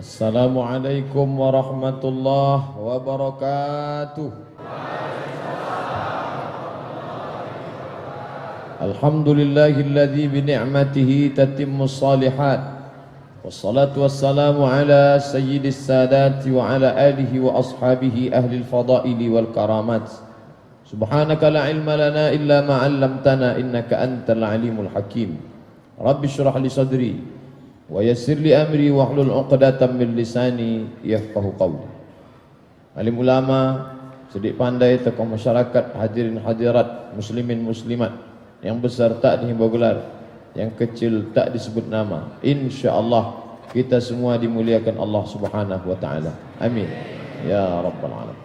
Assalamualaikum warahmatullahi wabarakatuh. Alhamdulillahilladzi bi ni'matihi tatimmus shalihat. Wassalatu wassalamu ala sayyidis sadati wa ala alihi wa ashabihi ahlil fadaili wal karamat. Subhanaka la ilma lana illa ma 'allamtana innaka antal alimul hakim. Rabbi shrah li sadri wa yassir li amri wahlul 'uqdatam min lisani yafqahu qawli. Alim ulama, sedik pandai, tokoh masyarakat, hadirin hadirat, muslimin muslimat, yang besar tak dihimbau gelar, yang kecil tak disebut nama. Insyaallah kita semua dimuliakan Allah Subhanahu wa taala. Amin ya rabbal alamin.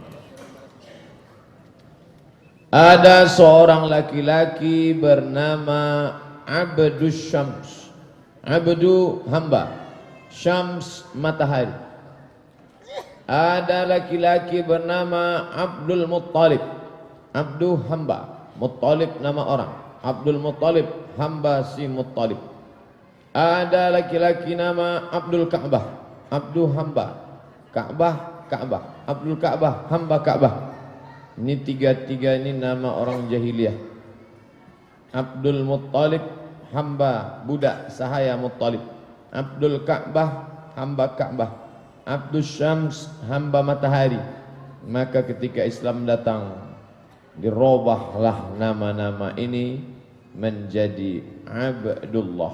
Ada seorang laki-laki bernama Abdus Syams. Abdu hamba, Syams matahari. Ada laki-laki bernama Abdul Muttalib. Abdu hamba, Muttalib nama orang. Abdul Muttalib hamba si Muttalib. Ada laki-laki nama Abdul Ka'bah. Abdu hamba, Ka'bah, Ka'bah. Abdul Ka'bah hamba Ka'bah. Ini tiga-tiga ini nama orang jahiliyah. Abdul Muttalib hamba budak sahaya Muttalib. Abdul Ka'bah hamba Ka'bah. Abdus Syams hamba matahari. Maka ketika Islam datang, dirubahlah nama-nama ini menjadi Abdullah,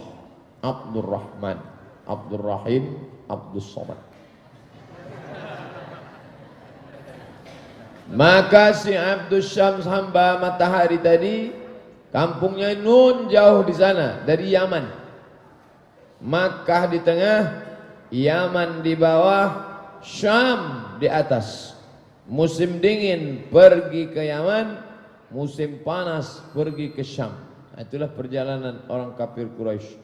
Abdul Rahman, Abdul Rahim, Abdus Somad. Maka si Abdus Syams hamba matahari tadi, kampungnya nun jauh di sana dari Yaman. Makkah di tengah, Yaman di bawah, Syam di atas. Musim dingin pergi ke Yaman, musim panas pergi ke Syam. Itulah perjalanan orang kafir Quraisy.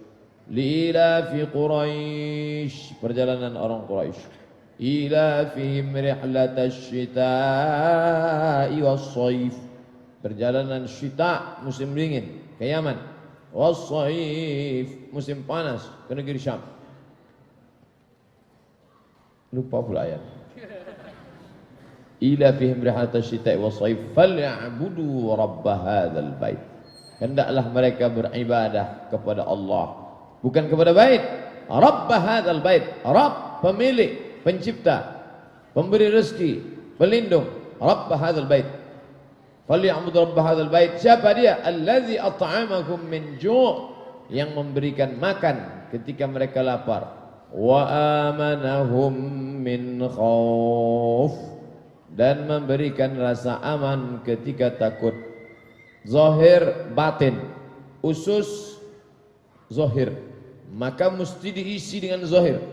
Liila fi Quraisy, perjalanan orang Quraisy. Ila fihim rihlatasy syita'i was-shaif. Perjalanan syita musim dingin ke Yaman, was-shaif musim panas ke negeri Syam. Lupa pula ayat. Ila fihim rihlatasy syita'i was-shaif falyabudu rabb hadzal bait. Hendaklah mereka beribadah kepada Allah, bukan kepada bait. Rabb hadzal bait, Rabb pemilik, pencipta, pemberi rezeki, pelindung. Rabb hadzal bait. Falya'bud rabb hadzal bait. Siapa dia? Allazi at'amakum min ju', yang memberikan makan ketika mereka lapar. Wa amanahum min khauf, dan memberikan rasa aman ketika takut. Zahir batin, usus zahir, maka mesti diisi dengan zahir.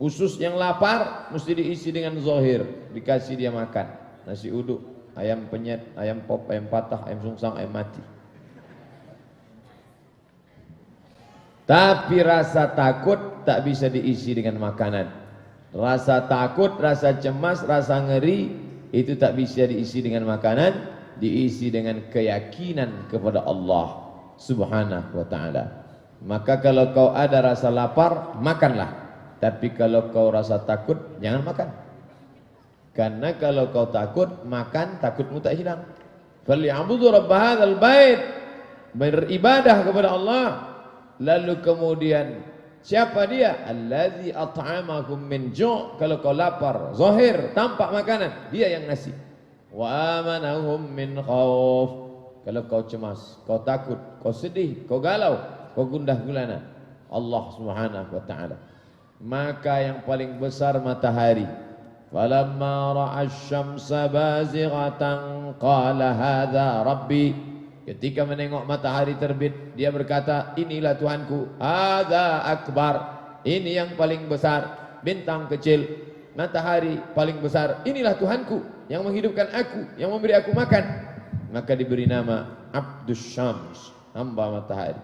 Usus yang lapar mesti diisi dengan zahir, dikasih dia makan nasi uduk, ayam penyet, ayam pop, ayam patah, ayam sungsang, ayam mati. Tapi rasa takut tak bisa diisi dengan makanan. Rasa takut, rasa cemas, rasa ngeri, itu tak bisa diisi dengan makanan, diisi dengan keyakinan kepada Allah Subhanahu wa ta'ala. Maka kalau kau ada rasa lapar, makanlah. Tapi kalau kau rasa takut, jangan makan. Karena kalau kau takut, makan, takutmu tak hilang. Falyabudu rabb hadzal bait, beribadah kepada Allah. Lalu kemudian siapa dia? Allazi at'amakum min ju'. Kalau kau lapar, zahir, tampak makanan, dia yang ngasih. Wa amanahum min khauf. Kalau kau cemas, kau takut, kau sedih, kau galau, kau gundah gulana, Allah Subhanahu wa ta'ala. Maka yang paling besar matahari. Falamma ra'a asy-syamsa bazighatan qala hadza rabbi. Ketika menengok matahari terbit, dia berkata, inilah Tuhanku. Hadza akbar, ini yang paling besar. Bintang kecil, matahari paling besar, inilah Tuhanku yang menghidupkan aku, yang memberi aku makan. Maka diberi nama Abdus Syams, hamba matahari.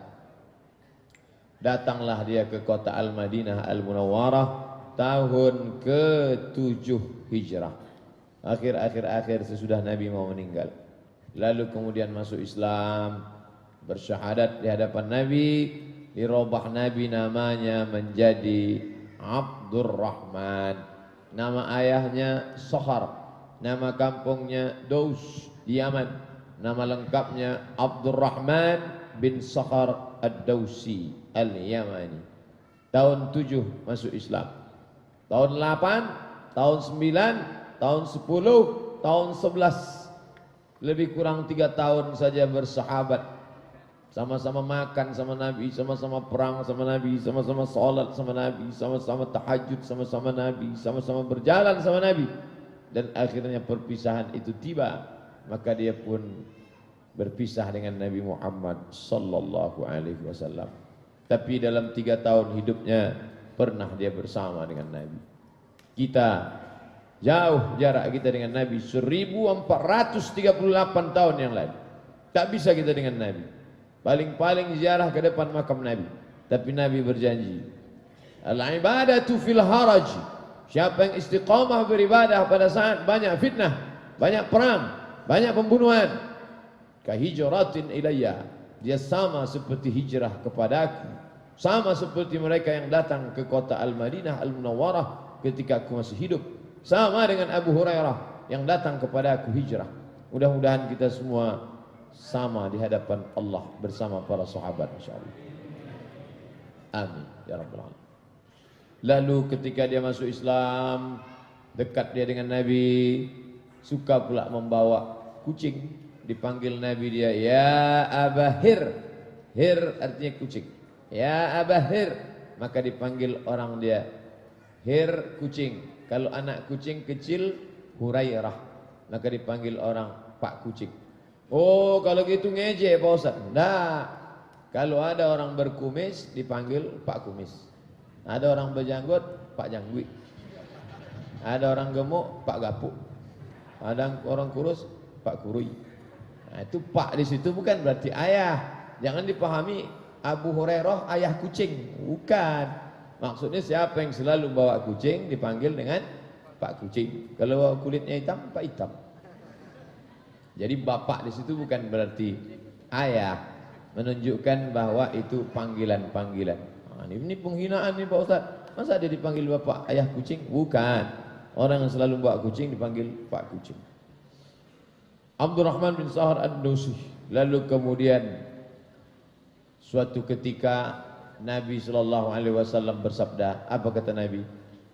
Datanglah dia ke kota Al-Madinah Al-Munawwarah tahun ke-7 Hijrah. Akhir sesudah Nabi mau meninggal. Lalu kemudian masuk Islam, bersyahadat di hadapan Nabi, dirubah Nabi namanya menjadi Abdurrahman. Nama ayahnya Sakhar, nama kampungnya Daus di Yaman. Nama lengkapnya Abdurrahman bin Sakhar Ad-Dausi Al-Yamani. Tahun 7 masuk Islam. Tahun 8, tahun 9, tahun 10, tahun 11. Lebih kurang 3 tahun saja bersahabat. Sama-sama makan sama Nabi, sama-sama perang sama Nabi, sama-sama salat sama Nabi, sama-sama tahajud sama-sama Nabi, sama-sama berjalan sama Nabi. Dan akhirnya perpisahan itu tiba, maka dia pun berpisah dengan Nabi Muhammad sallallahu alaihi wasallam. Tapi dalam 3 tahun hidupnya pernah dia bersama dengan Nabi. Kita jauh jarak kita dengan Nabi 1438 tahun yang lalu. Tak bisa kita dengan Nabi. Paling-paling ziarah ke depan makam Nabi. Tapi Nabi berjanji, al-ibadatu fil haraj. Siapa yang istiqamah beribadah pada saat banyak fitnah, banyak perang, banyak pembunuhan, kahijratin ilayya, dia sama seperti hijrah kepadaku, sama seperti mereka yang datang ke kota Al-Madinah Al-Munawwarah ketika aku masih hidup, sama dengan Abu Hurairah yang datang kepada aku hijrah. Mudah-mudahan kita semua sama di hadapan Allah bersama para sahabat insyaallah. Amin ya rabbal alamin. Lalu ketika dia masuk Islam, dekat dia dengan Nabi, suka pula membawa kucing. Dipanggil Nabi dia, ya Abahir. Hir artinya kucing. Ya Abahir. Maka dipanggil orang dia, Hir kucing. Kalau anak kucing kecil, Hurairah. Maka dipanggil orang Pak Kucing. Oh, kalau gitu ngejek Pak Ustaz. Nah, kalau ada orang berkumis dipanggil Pak Kumis. Ada orang berjanggut Pak Janggut. Ada orang gemuk Pak Gapuk. Ada orang kurus Pak Kurui. Nah, itu Pak di situ bukan berarti ayah. Jangan dipahami Abu Hurairah ayah kucing. Bukan. Maksudnya siapa yang selalu bawa kucing dipanggil dengan Pak Kucing. Kalau kulitnya hitam, Pak Hitam. Jadi bapak di situ bukan berarti ayah, menunjukkan bahwa itu panggilan-panggilan. Nah, ini penghinaan nih Pak Ustaz. Masa dia dipanggil bapak ayah kucing? Bukan. Orang yang selalu bawa kucing dipanggil Pak Kucing. Abdurrahman bin Sakhar Ad-Dausi. Lalu kemudian suatu ketika Nabi sallallahu alaihi wasallam bersabda, apa kata Nabi?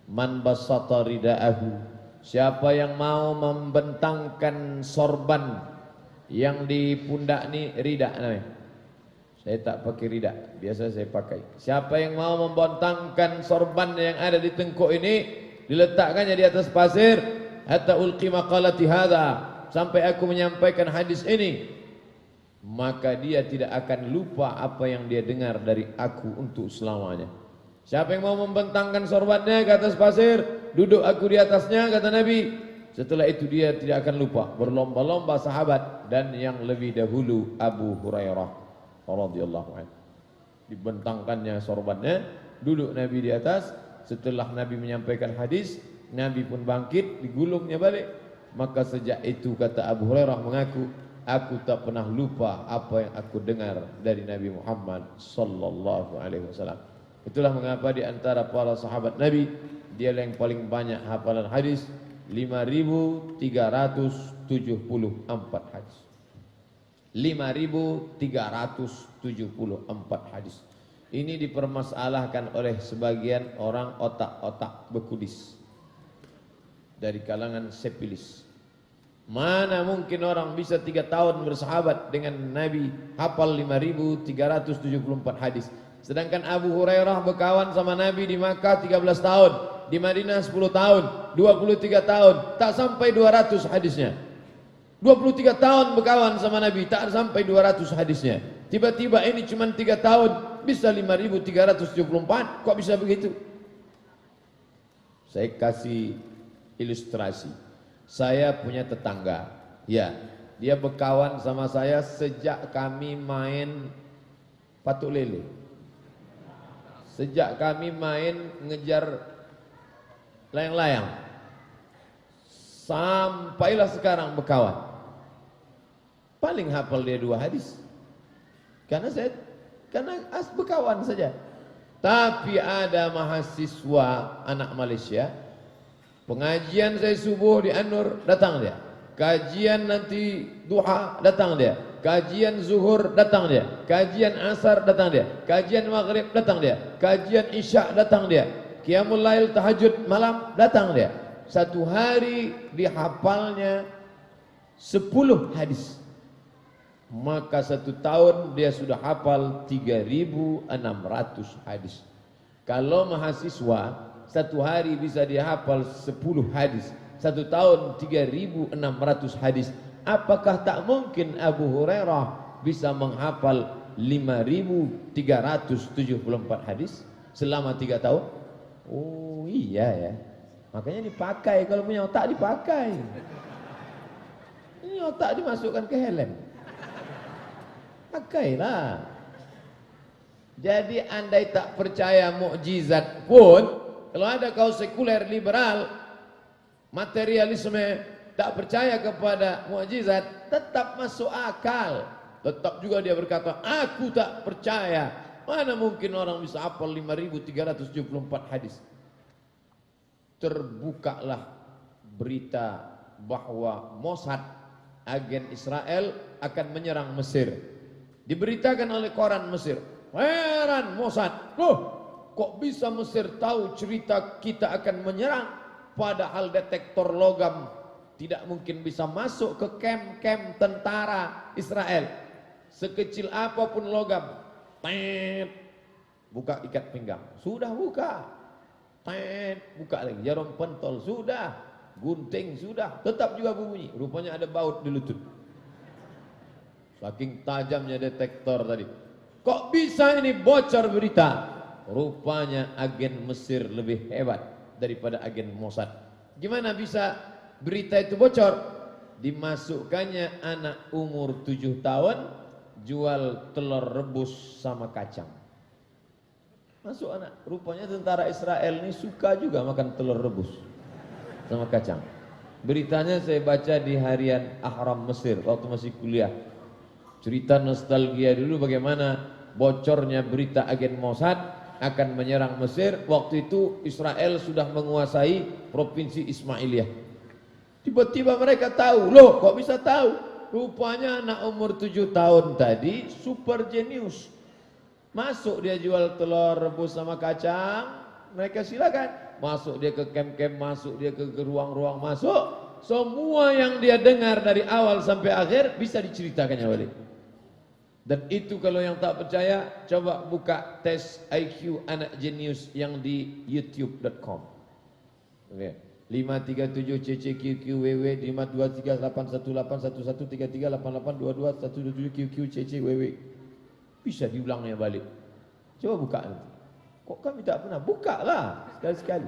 Man bassata ridaahu. Siapa yang mau membentangkan sorban yang di pundak ni rida namanya. Saya tak pakai rida, biasa saya pakai. Siapa yang mau membentangkan sorban yang ada di tengkuk ini, diletakkannya di atas pasir, hatta ulqi maqalati hadza, sampai aku menyampaikan hadis ini, maka dia tidak akan lupa apa yang dia dengar dari aku untuk selamanya. Siapa yang mau membentangkan sorbannya ke atas pasir, duduk aku di atasnya, kata Nabi. Setelah itu dia tidak akan lupa. Berlomba-lomba sahabat dan yang lebih dahulu Abu Hurairah radhiyallahu anhu. Dibentangkannya sorbannya, duduk Nabi di atas. Setelah Nabi menyampaikan hadis, Nabi pun bangkit, digulungnya balik. Maka sejak itu kata Abu Hurairah mengaku, aku tak pernah lupa apa yang aku dengar dari Nabi Muhammad sallallahu alaihi wasallam. Itulah mengapa di antara para sahabat Nabi, dia yang paling banyak hafalan hadis, 5.374 hadis. 5.374 hadis. Ini dipermasalahkan oleh sebagian orang otak-otak bekudis dari kalangan sepilis. Mana mungkin orang bisa 3 tahun bersahabat dengan Nabi hafal 5.374 hadis. Sedangkan Abu Hurairah berkawan sama Nabi di Makkah 13 tahun, di Madinah 10 tahun, 23 tahun, tak sampai 200 hadisnya. 23 tahun berkawan sama Nabi, tak sampai 200 hadisnya. Tiba-tiba ini cuma 3 tahun, bisa 5.374, kok bisa begitu? Saya kasih ilustrasi. Saya punya tetangga, ya, dia berkawan sama saya sejak kami main patuk lele. Sejak kami main ngejar layang-layang, sampailah sekarang berkawan. Paling hafal dia 2 hadis. Karena berkawan saja. Tapi ada mahasiswa anak Malaysia, pengajian saya subuh di An-Nur, datang dia. Kajian nanti duha, datang dia. Kajian zuhur, datang dia. Kajian asar, datang dia. Kajian maghrib, datang dia. Kajian isya, datang dia. Qiyamul lail, tahajud malam, datang dia. Satu hari dihafalnya 10 hadis. Maka satu tahun dia sudah hafal 3.600 hadis. Kalau mahasiswa satu hari bisa dihafal 10 hadis, satu tahun 3.600 hadis. Apakah tak mungkin Abu Hurairah bisa menghafal 5.374 hadis selama 3 tahun? Oh iya ya. Makanya dipakai, kalau punya otak dipakai. Ini otak dimasukkan ke helm. Pakailah. Jadi andai tak percaya mukjizat pun, kalau ada kau sekuler, liberal, materialisme, tak percaya kepada mukjizat, tetap masuk akal. Tetap juga dia berkata, aku tak percaya. Mana mungkin orang bisa hafal 5.374 hadis. Terbukalah berita bahwa Mossad, agen Israel, akan menyerang Mesir. Diberitakan oleh koran Mesir. Heran Mossad, loh kok bisa Mesir tahu cerita kita akan menyerang, padahal detektor logam tidak mungkin bisa masuk ke kem-kem tentara Israel. Sekecil apapun logam, tet, buka ikat pinggang, sudah buka, tet, buka lagi, jarum pentol, sudah, gunting, sudah, tetap juga bunyi. Rupanya ada baut di lutut. Saking tajamnya detektor tadi. Kok bisa ini bocor berita? Rupanya agen Mesir lebih hebat daripada agen Mossad. Gimana bisa berita itu bocor? Dimasukkannya anak umur 7 tahun jual telur rebus sama kacang. Masuk anak. Rupanya tentara Israel ini suka juga makan telur rebus sama kacang. Beritanya saya baca di harian Ahram Mesir waktu masih kuliah. Cerita nostalgia dulu bagaimana bocornya berita agen Mossad akan menyerang Mesir. Waktu itu Israel sudah menguasai provinsi Ismailiyah. Tiba-tiba mereka tahu, loh kok bisa tahu? Rupanya anak umur 7 tahun tadi super jenius. Masuk dia jual telur rebus sama kacang, mereka silakan. Masuk dia ke kem-kem, masuk dia ke ruang-ruang masuk. Semua yang dia dengar dari awal sampai akhir bisa diceritakannya balik. Dan itu kalau yang tak percaya, coba buka tes IQ anak jenius yang di youtube.com. Okay. 537 CCQQWW 52381881133882217QQ CCWW. Bisa diulangnya balik. Coba buka nanti. Kok kami tak pernah? Buka lah sekali-sekali.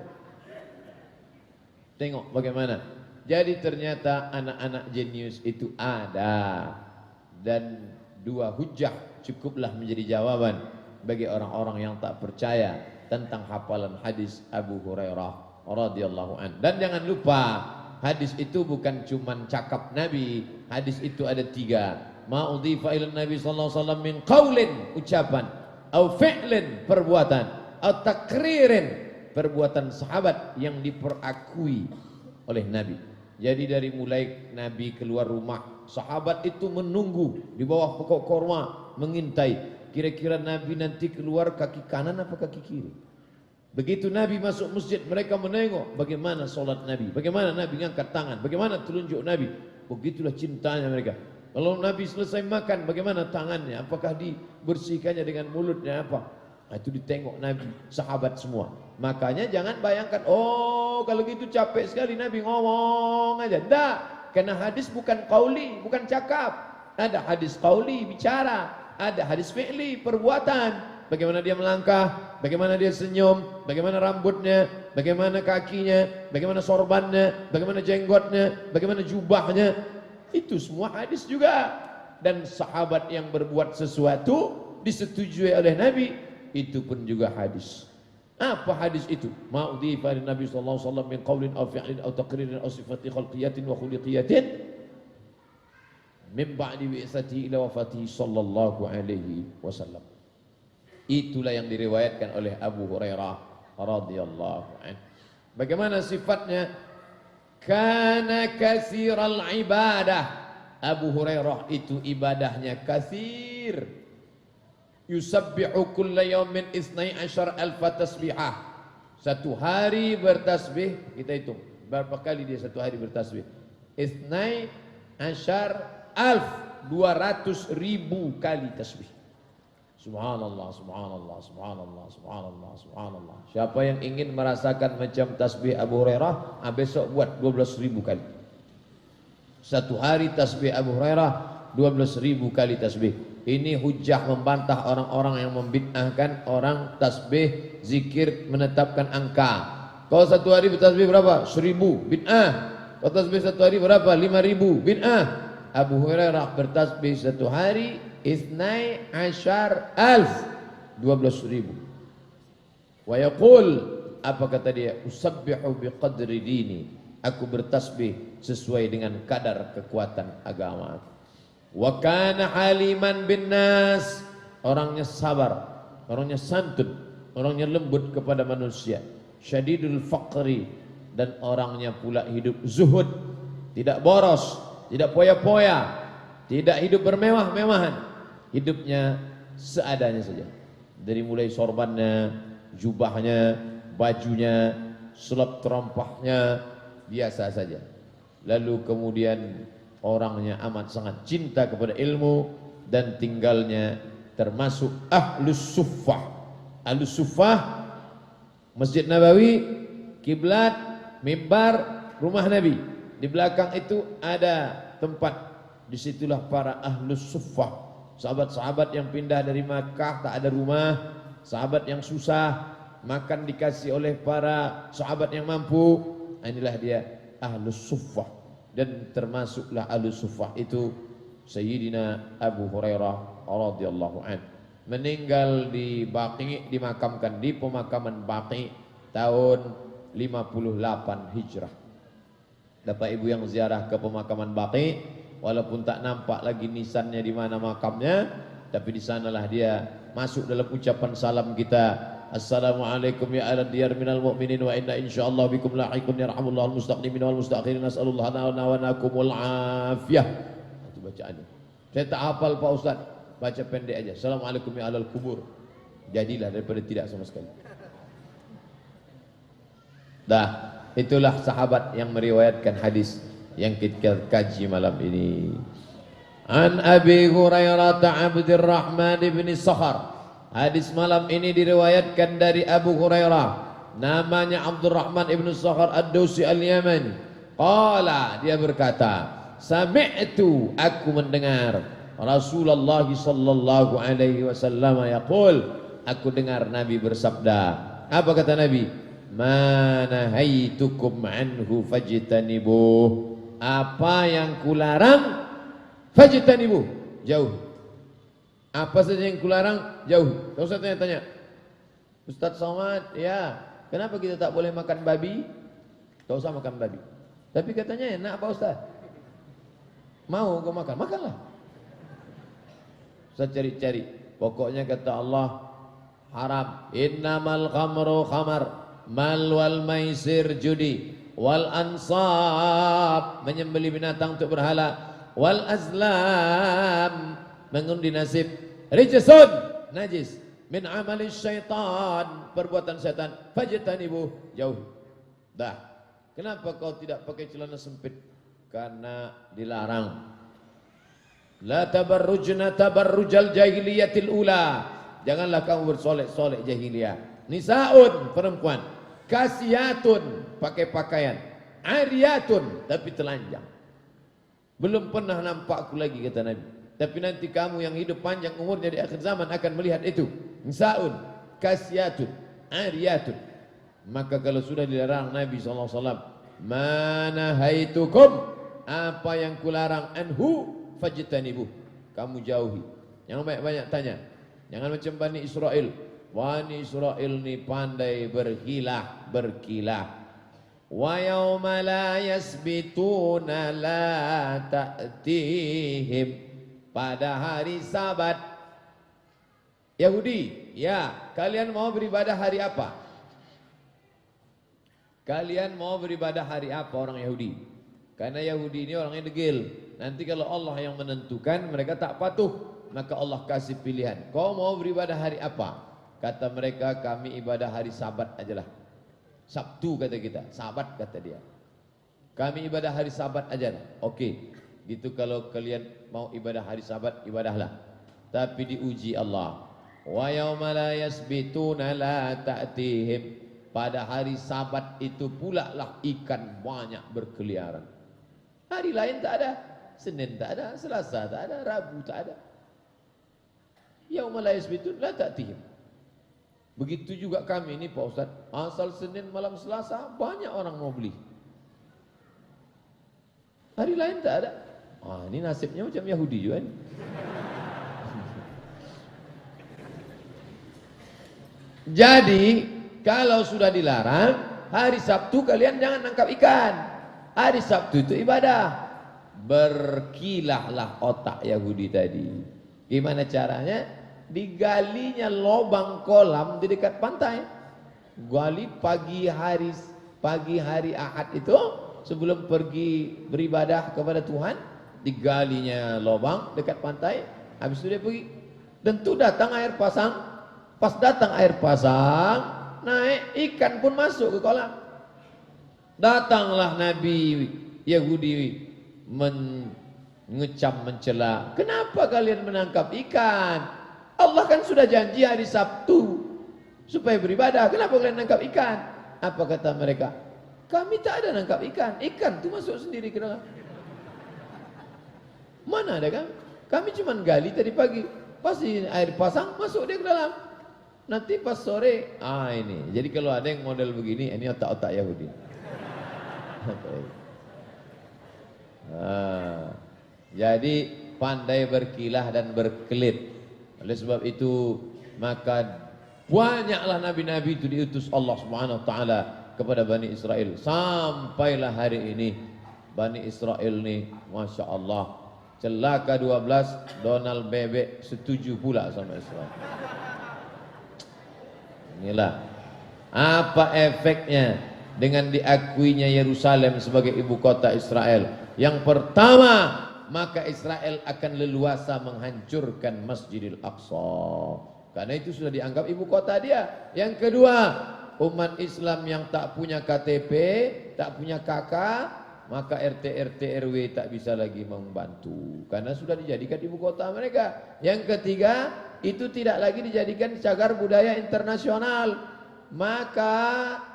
Tengok bagaimana. Jadi ternyata anak-anak jenius itu ada. Dan 2 hujah cukuplah menjadi jawaban bagi orang-orang yang tak percaya tentang hafalan hadis Abu Hurairah radhiyallahu an. Dan jangan lupa, hadis itu bukan cuman cakap Nabi. Hadis itu ada 3. Ma udhifa ila Nabi sallallahu alaihi wasallam min qaulin, ucapan, au fi'lin, perbuatan, au takririn, perbuatan sahabat yang diperakui oleh Nabi. Jadi dari mulai Nabi keluar rumah, sahabat itu menunggu di bawah pokok korma, mengintai kira-kira Nabi nanti keluar kaki kanan apa kaki kiri. Begitu Nabi masuk masjid, mereka menengok bagaimana solat Nabi, bagaimana Nabi ngangkat tangan, bagaimana telunjuk Nabi. Begitulah cintanya mereka. Kalau Nabi selesai makan, bagaimana tangannya, apakah dibersihkannya dengan mulutnya apa. Nah, itu ditengok Nabi, sahabat semua. Makanya jangan bayangkan, oh kalau gitu capek sekali Nabi ngomong aja. Tidak, karena hadis bukan qauli, bukan cakap. Ada hadis qauli, bicara. Ada hadis fi'li, perbuatan. Bagaimana dia melangkah, bagaimana dia senyum, bagaimana rambutnya, bagaimana kakinya, bagaimana sorbannya, bagaimana jenggotnya, bagaimana jubahnya. Itu semua hadis juga. Dan sahabat yang berbuat sesuatu disetujui oleh Nabi, itu pun juga hadis. Apa hadis itu? Ma'udhifa lin Nabi sallallahu alaihi wasallam min qaulin aw fi'lin aw taqririn aw sifati khalqiyatin wa khuliqiyatin min ba'di bi'tsati ila wafatihi sallallahu alaihi wasallam. Itulah yang diriwayatkan oleh Abu Hurairah radhiyallahu anhu. Bagaimana sifatnya? Kana katsiral ibadah. Abu Hurairah itu ibadahnya katsir. Yusabbihu kulla yawmin 12,000 tasbihah. Satu hari bertasbih, kita hitung berapa kali dia satu hari bertasbih. 12,200,000 kali tasbih. Subhanallah, subhanallah, subhanallah, subhanallah, subhanallah. Siapa yang ingin merasakan macam tasbih Abu Hurairah, besok buat 12,000 kali. Satu hari tasbih Abu Hurairah 12,000 kali tasbih. Ini hujah membantah orang-orang yang membid'ahkan orang tasbih, zikir, menetapkan angka. Kau satu hari bertasbih berapa? 1,000, bid'ah. Kau tasbih satu hari berapa? 5,000, bid'ah. Abu Hurairah bertasbih satu hari 12,000, 12,000. Wa yaqul, apa kata dia? Usabbihu biqadri dini. Aku bertasbih sesuai dengan kadar kekuatan agama. Wa kana haliman bin nas. Orangnya sabar, orangnya santun, orangnya lembut kepada manusia. Syadidul faqri, dan orangnya pula hidup zuhud, tidak boros, tidak poya-poya, tidak hidup bermewah-mewahan. Hidupnya seadanya saja. Dari mulai sorbannya, jubahnya, bajunya, selop terompahnya, biasa saja. Lalu kemudian orangnya amat sangat cinta kepada ilmu dan tinggalnya termasuk ahlus suffah. Ahlus suffah, Masjid Nabawi, kiblat, mimbar, rumah Nabi. Di belakang itu ada tempat. Disitulah para ahlus suffah, sahabat-sahabat yang pindah dari Makkah tak ada rumah, sahabat yang susah, makan dikasih oleh para sahabat yang mampu. Inilah dia ahlus suffah. Dan termasuklah ahlus suffah itu Sayyidina Abu Hurairah radhiyallahu anhu. Meninggal di Baqi, dimakamkan di pemakaman Baqi tahun 58 Hijrah. Bapak Ibu yang ziarah ke pemakaman Baqi, walaupun tak nampak lagi nisannya di mana makamnya, tapi di sanalah dia masuk dalam ucapan salam kita. Assalamualaikum ya ahla diyar minal mu'minin wa inna insyaallah bikum lahiqun yarhamullahu al-mustaqdimin wal mustakhirin nas'alullah wa nakumul afiyah. Itu bacaannya. Saya tak hafal Pak Ustaz, baca pendek aja. Assalamualaikum ya ahlal kubur. Jadilah daripada tidak sama sekali. Dah, itulah sahabat yang meriwayatkan hadis yang kita kaji malam ini. An Abi Hurairah Abdurrahman bin Sakhar. Hadis malam ini diriwayatkan dari Abu Hurairah, namanya Abdurrahman ibn Sakhar Ad-Dawsi Al-Yamani. Qala, dia berkata, sami'tu, aku mendengar Rasulullah sallallahu alaihi wasallam yaqul, aku dengar Nabi bersabda. Apa kata Nabi? Ma nahaitukum anhu fajtanibuh. Apa yang kularang, fajtanibuh, jauh. Apa saja yang kularang, jauh. Tak usah tanya-tanya, Ustaz Somad, ya, kenapa kita tak boleh makan babi? Tak usah makan babi. Tapi katanya enak Pak Ustaz. Mau kau makan? Makanlah. Ustaz cari-cari. Pokoknya kata Allah, haram. Innamal khamru khamar, mal wal maisir judi, wal ansab, menyembelih binatang untuk berhala, wal azlam, mengundi nasib, rijsun, najis, min amali syaitan, perbuatan syaitan, fajtanibuh, jauh. Dah. Kenapa kau tidak pakai celana sempit? Karena dilarang. La tabarrujna tabarrujal jahiliyatil ula. Janganlah kamu bersolek-solek jahiliyah. Nisaun, perempuan, kasiyatun, pakai pakaian, ariyatun, tapi telanjang. Belum pernah nampak aku lagi, kata Nabi. Tapi nanti kamu yang hidup panjang umurnya di akhir zaman akan melihat itu. Nisaun, kasiyatun, ariyatun. Maka kalau sudah dilarang Nabi SAW, mana haitukum, apa yang kularang, anhu fajtanibuh, kamu jauhi. Jangan banyak-banyak tanya. Jangan macam Bani Israel. Bani Israel ni pandai berkilah. Wa yawma la yasbituna la ta'tihim. Pada hari Sabat Yahudi, ya, kalian mau beribadah hari apa? Kalian mau beribadah hari apa orang Yahudi? Karena Yahudi ini orangnya degil. Nanti kalau Allah yang menentukan, mereka tak patuh. Maka Allah kasih pilihan. Kau mau beribadah hari apa? Kata mereka, kami ibadah hari Sabat ajalah. Sabtu kata kita, Sabat kata dia. Kami ibadah hari Sabat ajalah. Oke, gitu kalau kalian mau ibadah hari Sabat, ibadahlah. Tapi diuji Allah. Wa yauma la yasbituna la ta'tihim. Pada hari Sabat itu pula lah ikan banyak berkeliaran. Hari lain tak ada. Senin tak ada, Selasa tak ada, Rabu tak ada. Yauma la yasbitun la ta'tihim. Begitu juga kami ini Pak Ustaz. Asal Senin malam Selasa banyak orang mau beli. Hari lain tak ada. Ini nasibnya macam Yahudi juga ni. Jadi kalau sudah dilarang, hari Sabtu kalian jangan nangkap ikan. Hari Sabtu itu ibadah. Berkilahlah otak Yahudi tadi. Gimana caranya? Digalinya lubang kolam di dekat pantai. Gali pagi hari Ahad itu sebelum pergi beribadah kepada Tuhan, digalinya lubang dekat pantai. Habis itu dia pergi. Tentu datang air pasang. Pas datang air pasang, naik ikan pun masuk ke kolam. Datanglah Nabi Yahudi mengecam mencela. Kenapa kalian menangkap ikan? Allah kan sudah janji hari Sabtu supaya beribadah. Kenapa kalian menangkap ikan? Apa kata mereka? Kami tak ada nangkap ikan. Ikan tu masuk sendiri ke dalam. Mana ada kan? Kami cuma gali tadi pagi. Pasti air pasang masuk dia ke dalam. Nanti pas sore, ini. Jadi kalau ada yang model begini, ini otak-otak Yahudi. Jadi pandai berkilah dan berkelit. Oleh sebab itu, maka banyaklah nabi-nabi itu diutus Allah Subhanahu wa taala kepada Bani Israel. Sampailah hari ini Bani Israel ni, Masya Allah, celaka 12, Donald Bebek setuju pula sama Israel. Inilah apa efeknya dengan diakuinya Yerusalem sebagai ibu kota Israel. Yang pertama, maka Israel akan leluasa menghancurkan Masjidil Aqsa, karena itu sudah dianggap ibu kota dia. Yang kedua, umat Islam yang tak punya KTP, tak punya KK, maka RT RW tak bisa lagi membantu karena sudah dijadikan ibu kota mereka. Yang ketiga, itu tidak lagi dijadikan cagar budaya internasional, maka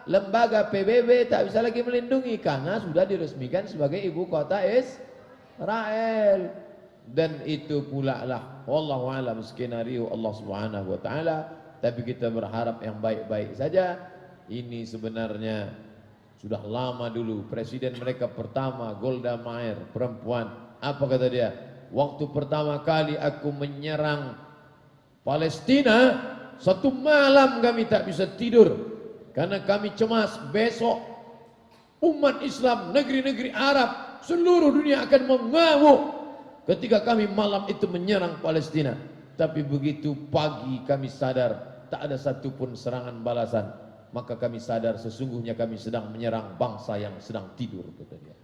lembaga PBB tak bisa lagi melindungi karena sudah diresmikan sebagai ibu kota Israel. Dan itu pula lah wallahu alam skenario Allah Subhanahu wa taala. Tapi kita berharap yang baik-baik saja. Ini sebenarnya sudah lama dulu. Presiden mereka pertama, Golda Meir, perempuan. Apa kata dia? Waktu pertama kali aku menyerang Palestina, satu malam kami tak bisa tidur karena kami cemas besok umat Islam negeri-negeri Arab seluruh dunia akan mengamuk ketika kami malam itu menyerang Palestina. Tapi begitu pagi kami sadar tak ada satupun serangan balasan, maka kami sadar sesungguhnya kami sedang menyerang bangsa yang sedang tidur, kata dia.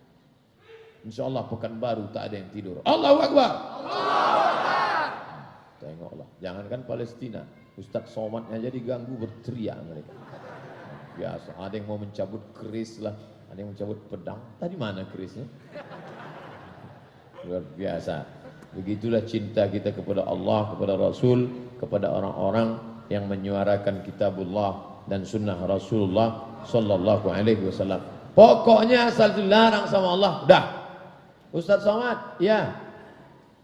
InsyaAllah Pekanbaru tak ada yang tidur. Allahu Akbar. Tengoklah, jangankan Palestina, Ustaz Somadnya jadi ganggu, berteriak mereka. Biasa, ada yang mau mencabut keris lah, ada yang mencabut pedang. Tadi mana kerisnya? Luar biasa. Begitulah cinta kita kepada Allah, kepada Rasul, kepada orang-orang yang menyuarakan kitabullah dan sunnah Rasulullah sallallahu alaihi wasallam. Pokoknya asal dilarang sama Allah, dah. Ustaz Somad, ya.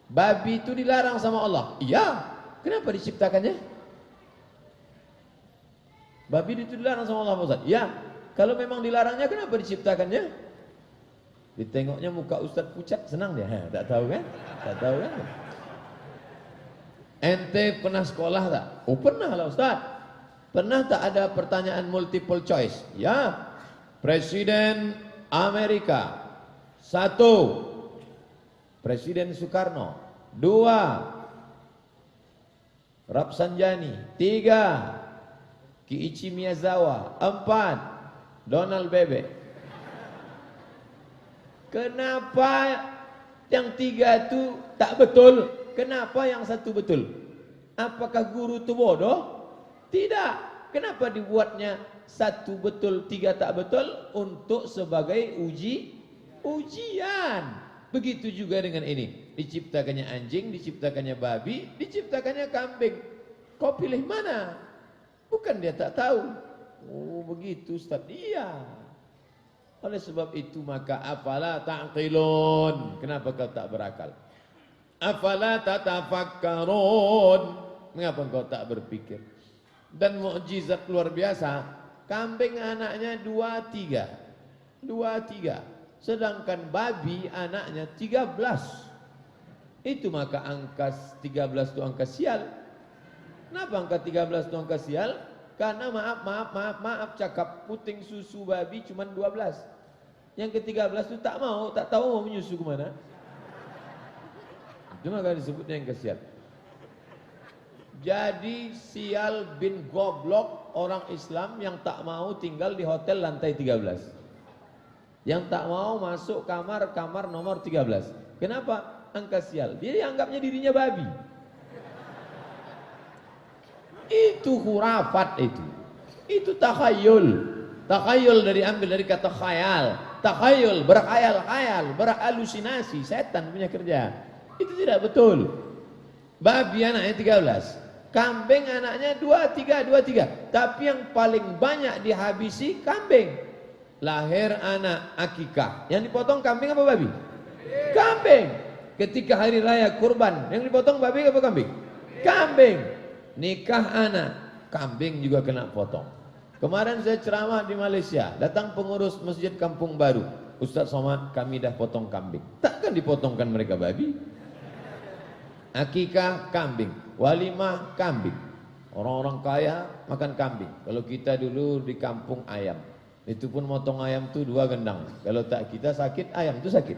Babi itu dilarang sama Allah. Iya. Kenapa diciptakannya? Babi itu dilarang sama Allah, Ustaz. Ya. Kalau memang dilarangnya, kenapa diciptakannya? Ditengoknya muka Ustaz pucat, senang dia. Tak tahu kan? Tak tahu kan? Ente pernah sekolah tak? Oh pernah lah Ustaz. Pernah tak ada pertanyaan multiple choice? Ya. Presiden Amerika. 1. Presiden Soekarno. 2. Rafsanjani. 3, Kiichi Miyazawa. 4, Donald Bebek. Kenapa yang 3 itu tak betul? Kenapa yang 1 betul? Apakah guru itu bodoh? Tidak. Kenapa dibuatnya 1 betul, 3 tak betul? Untuk sebagai ujian. Begitu juga dengan ini. Diciptakannya anjing, diciptakannya babi, diciptakannya kambing. Kau pilih mana? Bukan dia tak tahu. Oh begitu Ustaz. Iya. Oleh sebab itu maka afala ta'qilun. Kenapa kau tak berakal? Afala tatafakkarun. Mengapa kau tak berpikir? Dan mukjizat luar biasa. Kambing anaknya 2, 3. Sedangkan babi anaknya 13. Itu maka angka 13 itu angka sial. Kenapa angka 13 itu angka sial? Karena maaf cakap puting susu babi cuma 12. Yang ke-13 itu tak tahu mau menyusu kemana. Itu maka disebutnya yang kesial. Jadi sial bin goblok orang Islam yang tak mau tinggal di hotel lantai 13. Yang tak mau masuk kamar nomor 13. Kenapa? Angka sial. Dia anggapnya dirinya babi. Itu khurafat itu. Itu takhayul. Takhayul ambil dari kata khayal. Takhayul, berkhayal-khayal, berhalusinasi. Setan punya kerja. Itu tidak betul. Babi anaknya 13. Kambing anaknya 2, 3. Tapi yang paling banyak dihabisi kambing. Lahir anak akikah. Yang dipotong kambing apa babi? Kambing. Ketika hari raya kurban, yang dipotong babi apa kambing? Kambing. Nikah anak, kambing juga kena potong. Kemarin saya ceramah di Malaysia, datang pengurus Masjid Kampung Baru. Ustaz Somad, kami dah potong kambing. Takkan dipotongkan mereka babi? Akikah kambing, walimah kambing. Orang-orang kaya makan kambing. Kalau kita dulu di kampung ayam. Itu pun motong ayam tu 2 gendang. Kalau tak kita sakit, ayam tu sakit.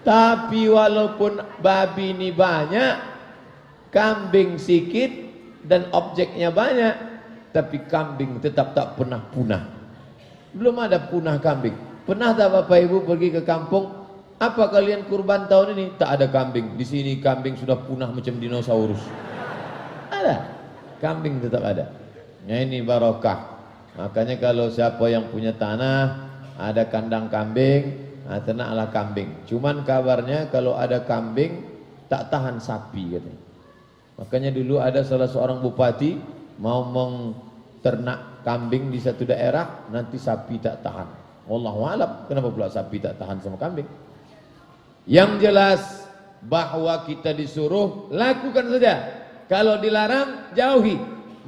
Tapi walaupun babi ini banyak, kambing sedikit dan objeknya banyak, tapi kambing tetap tak pernah punah. Belum ada punah kambing. Pernah tak Bapak Ibu pergi ke kampung? Apa kalian kurban tahun ini? Tak ada kambing. Di sini kambing sudah punah macam dinosaurus. Ada. Kambing tetap ada. Nah ini barokah. Makanya kalau siapa yang punya tanah, ada kandang kambing, ternaklah kambing. Cuman kabarnya kalau ada kambing, tak tahan sapi katanya. Makanya dulu ada salah seorang bupati mau menternak kambing di satu daerah, nanti sapi tak tahan. Wallahu a'lam, kenapa pula sapi tak tahan sama kambing? Yang jelas bahwa kita disuruh lakukan saja. Kalau dilarang, jauhi.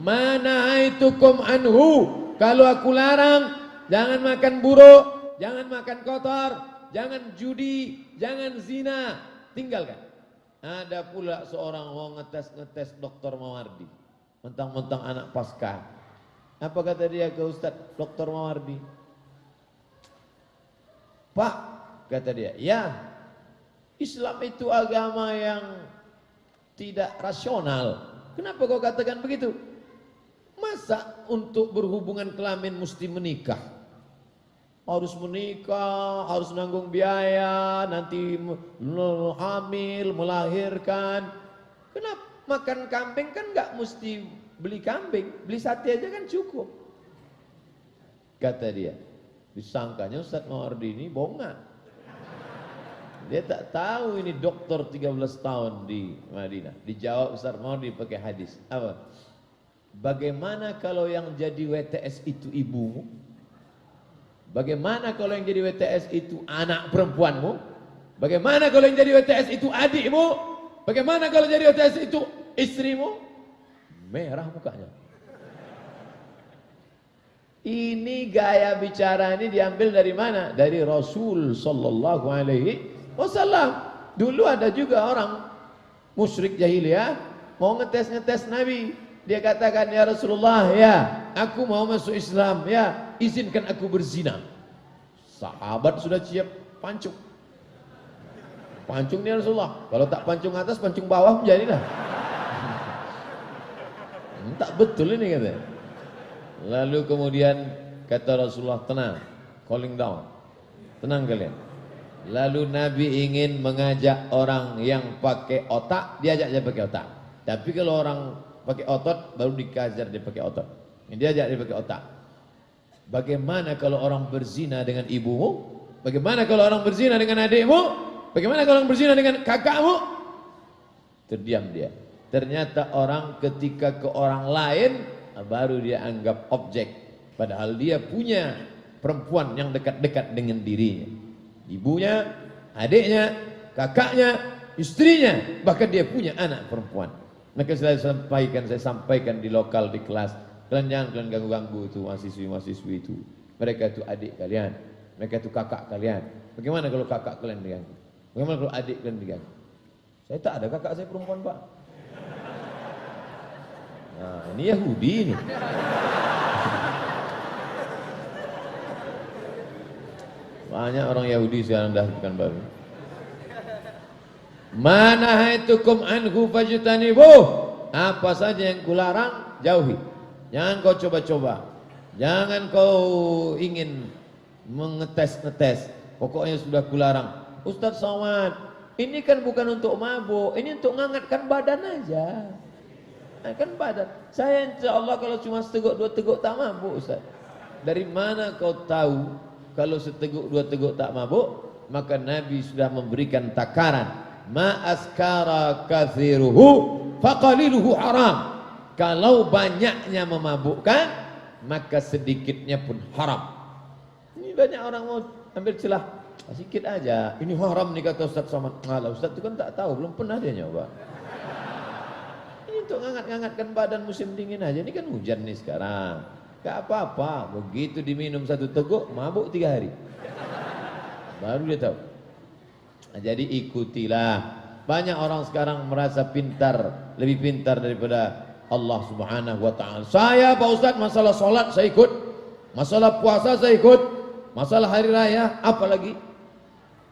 Manahaitukum anhu. Kalau aku larang, jangan makan buruk, jangan makan kotor, jangan judi, jangan zina. Tinggalkan. Ada pula seorang mau ngetes Dr. Mawardi. Mentang-mentang anak pasca. Apa kata dia ke Ustaz Dr. Mawardi? Pak, kata dia, ya, Islam itu agama yang tidak rasional. Kenapa kau katakan begitu? Masa untuk berhubungan kelamin mesti menikah? Harus menikah, harus nanggung biaya, nanti hamil, melahirkan. Kenapa? Makan kambing kan nggak mesti beli kambing, beli sate aja kan cukup. Kata dia. Disangkanya Ustaz Mawardi ini bonga. Dia tak tahu ini dokter 13 tahun di Madinah. Dijawab Ustaz Mawardi pakai hadis. Apa? Bagaimana kalau yang jadi WTS itu ibumu? Bagaimana kalau yang jadi WTS itu anak perempuanmu? Bagaimana kalau yang jadi WTS itu adikmu? Bagaimana kalau jadi WTS itu istrimu? Merah mukanya. Ini gaya bicara ini diambil dari mana? Dari Rasul sallallahu alaihi wasallam. Dulu ada juga orang musyrik jahiliyah mau ngetes Nabi. Dia katakan, ya Rasulullah, ya aku mau masuk Islam, ya izinkan aku berzina. Sahabat sudah siap pancung. Pancung nih Rasulullah. Kalau tak pancung atas, pancung bawah menjadilah. Tak betul ini katanya. Lalu kemudian kata Rasulullah, tenang, calling down, tenang kalian. Lalu Nabi ingin mengajak orang yang pakai otak, diajak dia pakai otak. Tapi kalau orang pakai otot, baru dikajar dia pakai otot. Diajak dia pakai otak. Bagaimana kalau orang berzina dengan ibumu? Bagaimana kalau orang berzina dengan adikmu? Bagaimana kalau orang berzina dengan kakakmu? Terdiam dia. Ternyata orang ketika ke orang lain, baru dia anggap objek. Padahal dia punya perempuan yang dekat-dekat dengan dirinya. Ibunya, adiknya, kakaknya, istrinya, bahkan dia punya anak perempuan. Maka saya sampaikan di lokal, di kelas, kalian jangan kalian ganggu-ganggu itu mahasiswi-mahasiswi itu. Mereka itu adik kalian, mereka itu kakak kalian. Bagaimana kalau kakak kalian diganggu? Bagaimana kalau adik kalian diganggu? Saya tak ada kakak saya perempuan, Pak. Nah, ini Yahudi ini. Banyak orang Yahudi sekarang dah bukan baru. Mana haitukum anhu fajtanibu. Apa saja yang kularang, jauhi. Jangan kau coba-coba. Jangan kau ingin mengetes-ngetes. Pokoknya sudah kularang. Ustaz Somad, ini kan bukan untuk mabuk, ini untuk menghangatkan badan aja. Kan badan. Saya insya-Allah kalau cuma seteguk dua teguk tak mabuk, Ustaz. Dari mana kau tahu kalau seteguk dua teguk tak mabuk? Maka Nabi sudah memberikan takaran, ma askara kathiruhu faqaliluhu haram. Kalau banyaknya memabukkan, maka sedikitnya pun haram. Ini banyak orang mau ambil celah, sedikit aja. Ini haram nih kata Ustaz Somad. Alah, Ustaz itu kan tak tahu, belum pernah dia nyoba. Ini untuk ngangat-ngangatkan badan musim dingin aja. Ini kan hujan nih sekarang. Gak apa-apa, begitu diminum satu teguk, mabuk 3 hari. Baru dia tahu. Nah, jadi ikutilah. Banyak orang sekarang merasa pintar, lebih pintar daripada Allah Subhanahu wa ta'ala. Saya Pak Ustaz, masalah sholat saya ikut, masalah puasa saya ikut, masalah hari raya apalagi.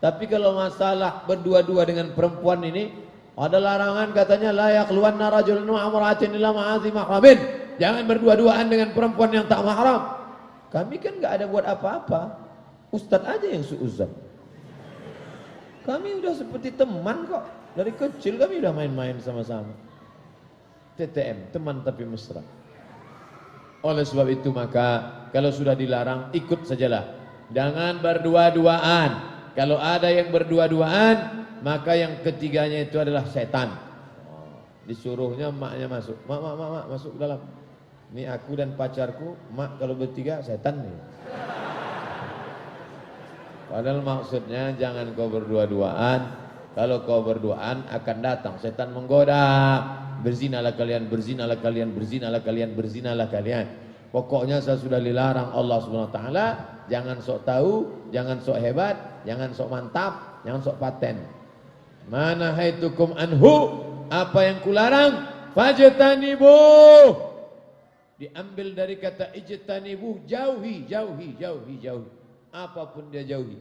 Tapi kalau masalah berdua-dua dengan perempuan ini, ada larangan katanya la yaqluwanna rajulun ma'amratin illa ma'azi mahramin. Jangan berdua-duaan dengan perempuan yang tak mahram. Kami kan enggak ada buat apa-apa. Ustaz aja yang suuzon. Kami udah seperti teman kok. Dari kecil kami udah main-main sama-sama. TTM, teman tapi mesra. Oleh sebab itu maka kalau sudah dilarang, ikut sajalah. Jangan berdua-duaan. Kalau ada yang berdua-duaan, maka yang ketiganya itu adalah setan. Disuruhnya maknya masuk. Mak, masuk ke dalam. Ini aku dan pacarku, mak kalau bertiga setan nih. Padahal maksudnya jangan kau berdua-duaan. Kalau kau berduaan akan datang setan menggoda. Berzinalah kalian, berzinalah kalian, berzinalah kalian, berzinalah kalian. Pokoknya saya sudah dilarang Allah Subhanahu wa taala, jangan sok tahu, jangan sok hebat, jangan sok mantap, jangan sok paten. Mana haitukum anhu, apa yang kularang, fajtanibu. Diambil dari kata ijtanibu, jauhi, jauhi, jauhi, jauhi. Apapun dia jauhi.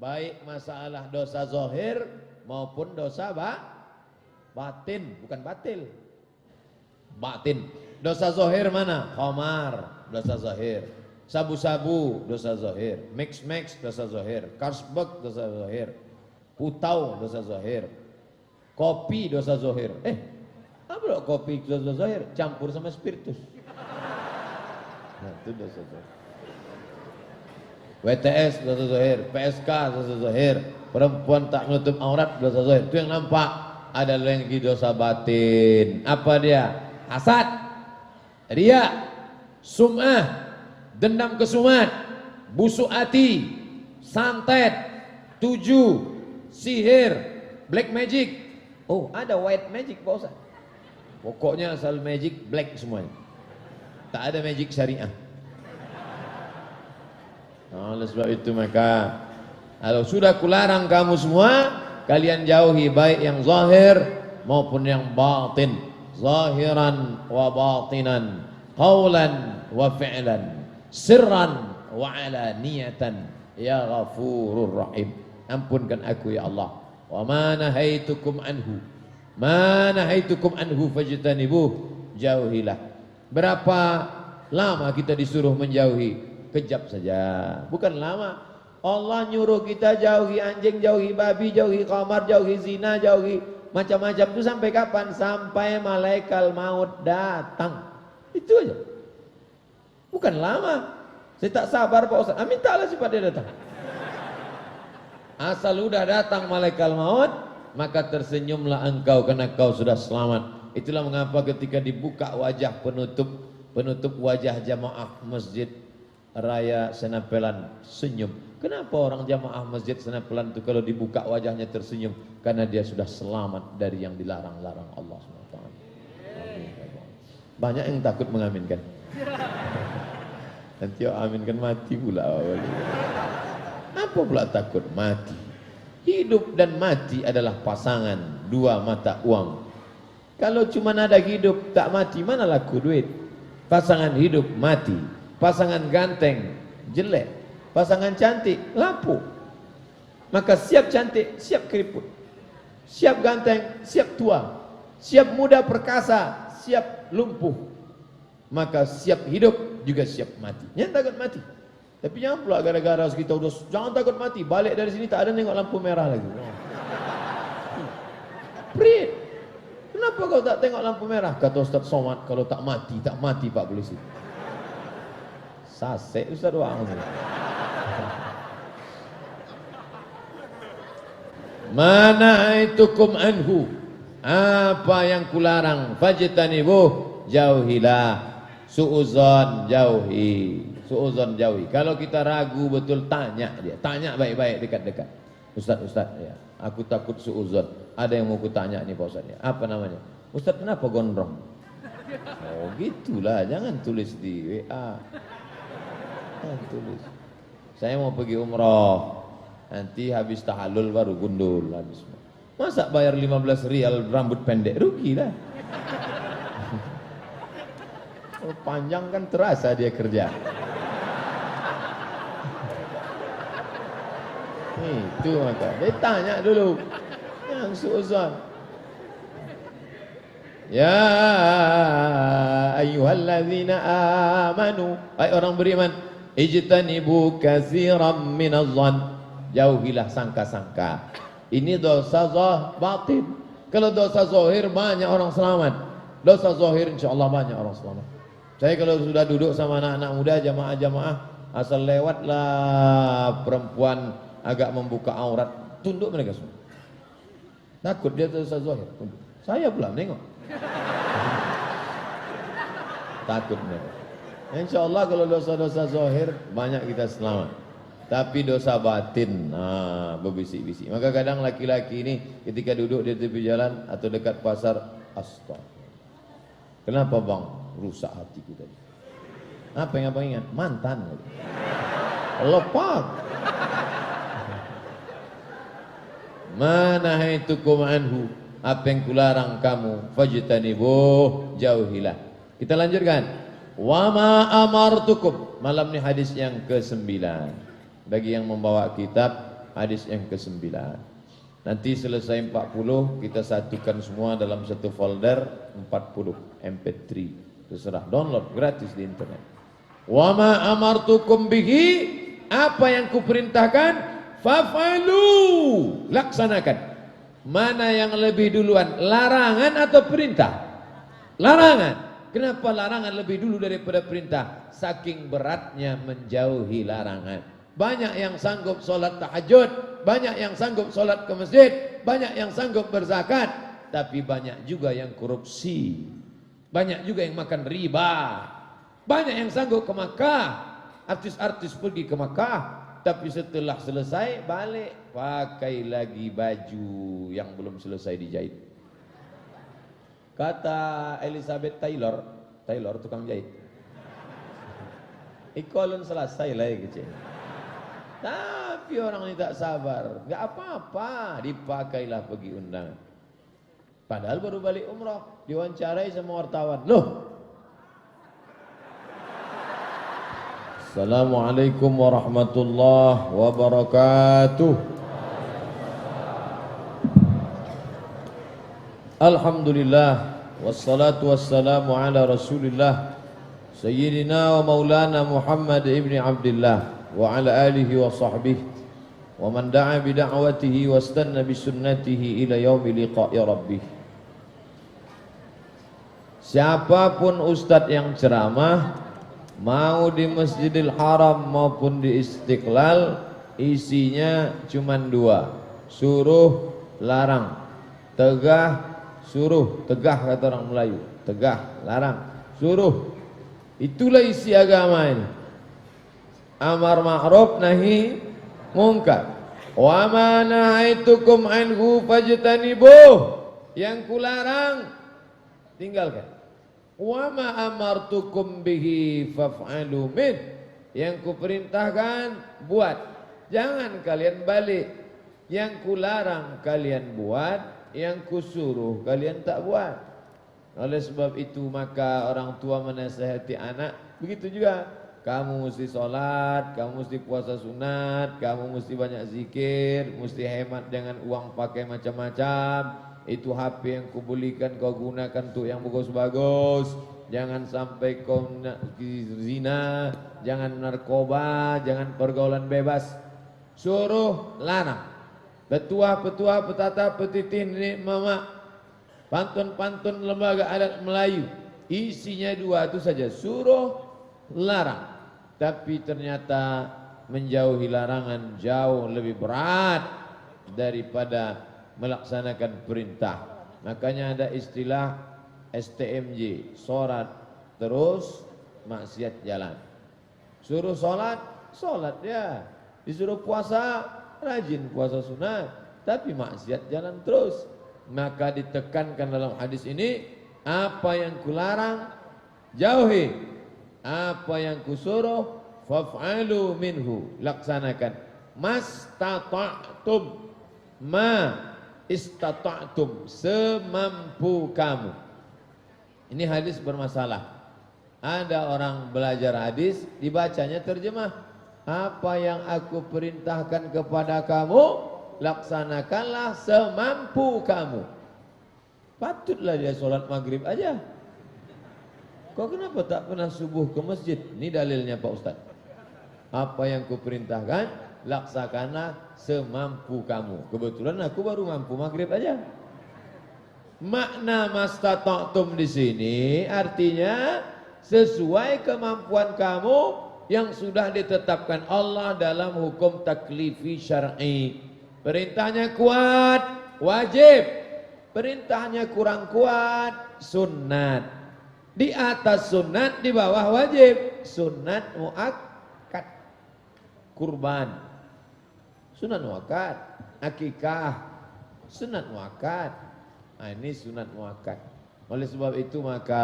Baik masalah dosa zahir maupun dosa batin, bukan batil. Batin. Dosa zahir mana? Khamar, dosa zahir. Sabu-sabu, dosa zahir. Mix-mix, dosa zahir. Karsbek, dosa zahir. Putau, dosa zahir. Kopi, dosa zahir. Apa loh kopi dosa zahir? Campur sama spiritus. Nah, itu dosa zahir. WTS, dosa zahir. PSK, dosa zahir. Perempuan tak menutup aurat, dosa zahir. Itu yang nampak. Ada lagi dosa batin. Apa dia? Hasad, riya, sum'ah, dendam kesumat, busuk hati, santet, tuju, sihir, black magic. Oh, ada white magic Pak Ustaz. Pokoknya asal magic black semuanya. Tak ada magic syariah. Oleh sebab itu maka kalau sudah kularang kamu semua, kalian jauhi baik yang zahir maupun yang batin. Zahiran wa batinan, qawlan wa fi'lan, sirran wa alaniyatan, ya ghafurur rahim. Ampunkan aku ya Allah. Wa ma nahaitukum anhu. Ma nahaitukum anhu fajtanibuh. Jauhilah. Berapa lama kita disuruh menjauhi? Kejap saja. Bukan lama. Allah nyuruh kita jauhi anjing, jauhi babi, jauhi khamar, jauhi zina, jauhi macam-macam itu sampai kapan? Sampai malaikat maut datang. Itu aja. Bukan lama. Saya tak sabar Pak Ustaz. Mintalah cepat dia datang. Asal udah datang malaikat maut, maka tersenyumlah engkau karena kau sudah selamat. Itulah mengapa ketika dibuka wajah penutup wajah jamaah Masjid Raya Senapelan senyum. Kenapa orang jamaah Masjid Senapelan itu kalau dibuka wajahnya tersenyum? Karena dia sudah selamat dari yang dilarang-larang Allah SWT. Banyak yang takut mengaminkan. Nanti aminkan mati pula. Apa pula takut mati? Hidup dan mati adalah pasangan dua mata uang. Kalau cuma ada hidup tak mati, mana laku duit? Pasangan hidup mati, pasangan ganteng jelek, pasangan cantik lapu. Maka siap cantik, siap keriput, siap ganteng, siap tua, siap muda perkasa, siap lumpuh. Maka siap hidup juga siap mati. Jangan takut mati. Tapi jangan pula gara-gara kita udah jangan takut mati, balik dari sini tak ada nengok lampu merah lagi. Prit. Kenapa kau tak tengok lampu merah? Kata Ustaz Somad, kalau tak mati Pak Polisi. Sasek Ustaz doang. Manaitukum anhu. Apa yang kularang, fajtanibuh, jauhilah. Suuzon jauhi. Suuzon jauhi. Kalau kita ragu betul, tanya dia. Tanya baik-baik dekat-dekat. Ustaz, ya, aku takut suuzon. Ada yang mau kutanya nih Pak Ustaz ya. Apa namanya? Ustaz kenapa gondrong? Oh gitulah, jangan tulis di WA. Jangan tulis. Saya mau pergi umroh. Nanti habis tahallul baru gundul habis. Masa bayar 15 rial rambut pendek? Rugi lah. Oh, panjang kan terasa dia kerja. Itu maka dia tanya dulu. Yang suuzon. Ya ayyuhalladzina amanu, hai orang beriman, ijtanibu katsiran minadh-dhann. Jauhilah sangka-sangka. Ini dosa batin. Kalau dosa zahir banyak orang selamat. Dosa zahir insyaallah banyak orang selamat. Saya kalau sudah duduk sama anak-anak muda, jamaah-jamaah, asal lewatlah perempuan agak membuka aurat, tunduk mereka semua. Takut dia dosa zahir, tunduk. Saya pula menengok. Takut mereka. Insyaallah kalau dosa-dosa zahir banyak kita selamat. Tapi dosa batin, berbisik-bisik. Maka kadang laki-laki ini ketika duduk di tepi jalan atau dekat pasar, astagfirullah. Kenapa bang? Rusak hatiku tadi. Apa yang abang ingat? Mantan. Lepas. Manahaitukum anhu. Apa yang kularang kamu? Fajtanibuh, jauhilah. Kita lanjutkan. Wa ma amartukum. Malam ni hadis yang ke-9. Bagi yang membawa kitab, hadis yang ke-9. Nanti selesai 40 kita satukan semua dalam satu folder 40 MP3. Terserah, download gratis di internet. Wa ma amartukum bihi, apa yang kuperintahkan, fa'falu, laksanakan. Mana yang lebih duluan, larangan atau perintah? Larangan. Kenapa larangan lebih dulu daripada perintah? Saking beratnya menjauhi larangan. Banyak yang sanggup solat tahajud, banyak yang sanggup solat ke masjid, banyak yang sanggup berzakat, tapi banyak juga yang korupsi, banyak juga yang makan riba, banyak yang sanggup ke Makkah. Artis-artis pergi ke Makkah, tapi setelah selesai balik pakai lagi baju yang belum selesai dijahit. Kata Elizabeth Taylor tukang jahit, ikolun selesai lah kecil. Tapi orang ini tak sabar, nggak apa-apa, dipakailah pergi undangan. Padahal baru balik umrah, diwawancarai sama wartawan. Loh, Assalamualaikum warahmatullahi wabarakatuh. Alhamdulillah wassalatu wassalamu ala Rasulillah Sayyidina wa maulana Muhammad ibn Abdullah wa ala alihi wa sahbihi wa man da'a bi da'watihi wastanna bi sunnatihi ila yaumi liqa'i rabbih. Siapapun ustadz yang ceramah, mau di Masjidil Haram maupun di Istiqlal, isinya cuma dua: suruh, larang. Tegah, suruh. Tegah kata orang Melayu, tegah, larang, suruh. Itulah isi agama ini. Amar ma'ruf nahi mungkar. Wa ma nahaitukum anhu fajtanibuh. Yang kularang tinggalkan. Wa ma amartukum bihi faf'alu min. Yang kuperintahkan buat, jangan kalian balik. Yang kularang kalian buat, yang kusuruh kalian tak buat. Oleh sebab itu maka orang tua menasihati anak begitu juga. Kamu mesti sholat, kamu mesti puasa sunat, kamu mesti banyak zikir, mesti hemat, jangan uang pakai macam-macam. Itu HP yang kubelikan kau gunakan untuk yang bagus-bagus. Jangan sampai kau zina, jangan narkoba, jangan pergaulan bebas. Suruh, larang. Petua-petua, petata, petitin, nenek mama, pantun-pantun lembaga adat Melayu, isinya dua itu saja: suruh, larang. Tapi ternyata menjauhi larangan jauh lebih berat daripada melaksanakan perintah. Makanya ada istilah STMJ, sholat terus maksiat jalan. Suruh sholat, sholat ya. Disuruh puasa, rajin puasa sunat, tapi maksiat jalan terus. Maka ditekankan dalam hadis ini, apa yang kularang jauhi, apa yang kusuruh faf'alu minhu, laksanakan. Mastata'tum, ma istata'tum, semampu kamu. Ini hadis bermasalah. Ada orang belajar hadis, dibacanya terjemah, apa yang aku perintahkan kepada kamu, laksanakanlah semampu kamu. Patutlah dia sholat maghrib aja. Kau kenapa tak pernah subuh ke masjid? Ini dalilnya Pak Ustaz. Apa yang kuperintahkan, laksanakanlah semampu kamu. Kebetulan aku baru mampu maghrib aja. Makna mastata'tum di sini artinya sesuai kemampuan kamu yang sudah ditetapkan Allah dalam hukum taklifi syar'i. Perintahnya kuat, wajib. Perintahnya kurang kuat, sunnat. Di atas sunnat, di bawah wajib. Sunnat muakkad, kurban, sunat muakkad, akikah, sunat muakkad. Nah, ini sunat muakkad. Oleh sebab itu maka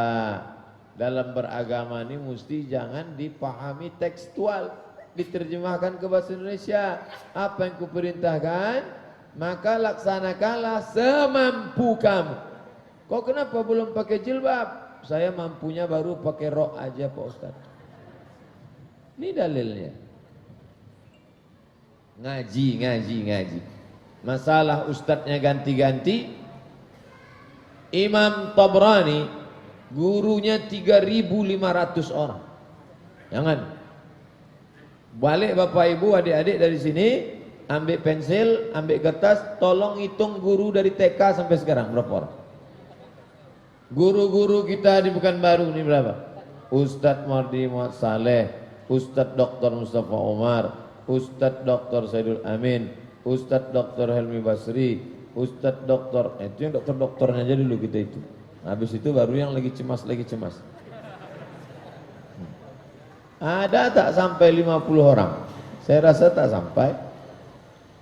dalam beragama ini mesti jangan dipahami tekstual, diterjemahkan ke bahasa Indonesia. Apa yang kuperintahkan, maka laksanakanlah semampu kamu. Kok kenapa belum pakai jilbab? Saya mampunya baru pakai rok aja Pak Ustaz. Ini dalilnya. Ngaji. Masalah ustadznya ganti-ganti. Imam Tabrani gurunya 3.500 orang. Jangan. Balik Bapak Ibu, adik-adik dari sini, ambil pensil, ambil kertas, tolong hitung guru dari TK sampai sekarang berapa orang? Guru-guru kita di Pekanbaru ini berapa? Ustadz Mardi Muhammad Saleh, Ustadz Dr. Mustafa Omar, Ustadz Dr. Saidul Amin, Ustadz Dr. Helmi Basri, Ustadz Dr. Itu yang dokter-dokternya aja dulu kita itu. Habis itu baru yang lagi cemas. Ada tak sampai 50 orang? Saya rasa tak sampai.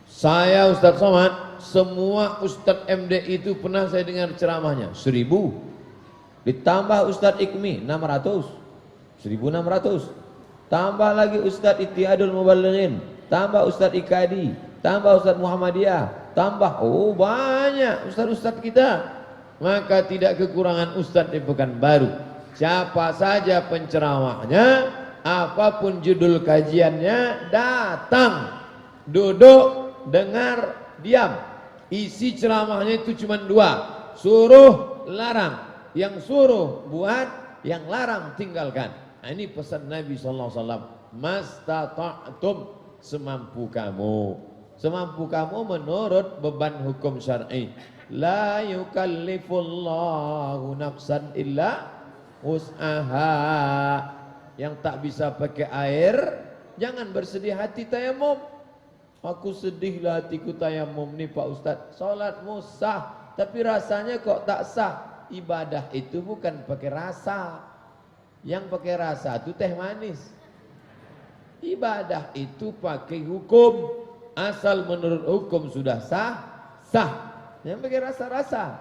Saya Ustadz Somad, semua Ustadz MD itu pernah saya dengar ceramahnya 1000. Ditambah Ustadz Ikmi 600, 1600. Tambah lagi Ustadz Ittihadul Mubalighin, tambah Ustadz Ikadi, tambah Ustadz Muhammadiyah, tambah banyak ustadz-ustadz kita. Maka tidak kekurangan ustadz di Pekanbaru. Siapa saja penceramahnya, apapun judul kajiannya, datang, duduk, dengar, diam. Isi ceramahnya itu cuma 2. suruh larang, yang suruh buat, yang larang tinggalkan. Nah, ini pesan Nabi sallallahu alaihi wasallam, mastata'tum, semampu kamu. Semampu kamu menurut beban hukum syar'i. La yukallifullahu nafsan illa wus'aha. Yang tak bisa pakai air, jangan bersedih hati tayamum. Aku sedihlah hatiku tayamum nih Pak Ustadz. Salatmu sah, tapi rasanya kok tak sah. Ibadah itu bukan pakai rasa. Yang pakai rasa itu teh manis. Ibadah itu pakai hukum. Asal menurut hukum sudah sah, sah. Yang pakai rasa-rasa.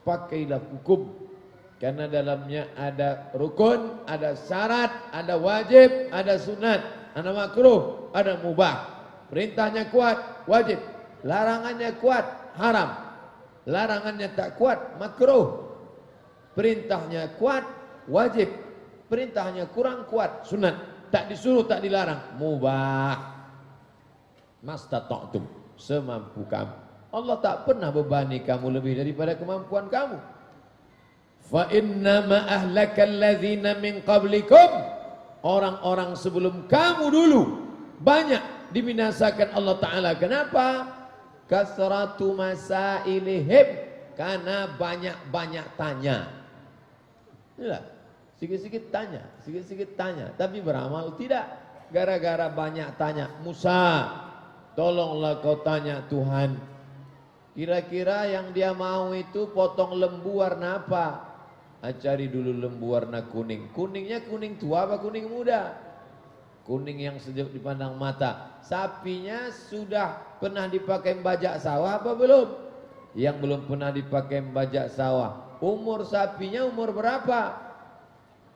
Pakailah hukum. Karena dalamnya ada rukun, ada syarat, ada wajib, ada sunat, ada makruh, ada mubah. Perintahnya kuat, wajib. Larangannya kuat, haram. Larangannya tak kuat, makruh. Perintahnya kuat, wajib. Perintahnya kurang kuat, sunat. Tak disuruh, tak dilarang, mubah. Mastata'tum, semampu kamu. Allah tak pernah bebani kamu lebih daripada kemampuan kamu. Fa innama ahlakal ladzina min qablikum, orang-orang sebelum kamu dulu banyak dibinasakan Allah Ta'ala. Kenapa? Kasratu masailihim, karena banyak-banyak tanya. Inilah, sikit-sikit tanya, sikit-sikit tanya, tapi beramal tidak. Gara-gara banyak tanya. Musa, tolonglah kau tanya Tuhan, kira-kira yang dia mau itu potong lembu warna apa? Cari dulu lembu warna kuning. Kuningnya kuning tua apa kuning muda? Kuning yang sejuk dipandang mata. Sapinya sudah pernah dipakai bajak sawah apa belum? Yang belum pernah dipakai bajak sawah. Umur sapinya umur berapa?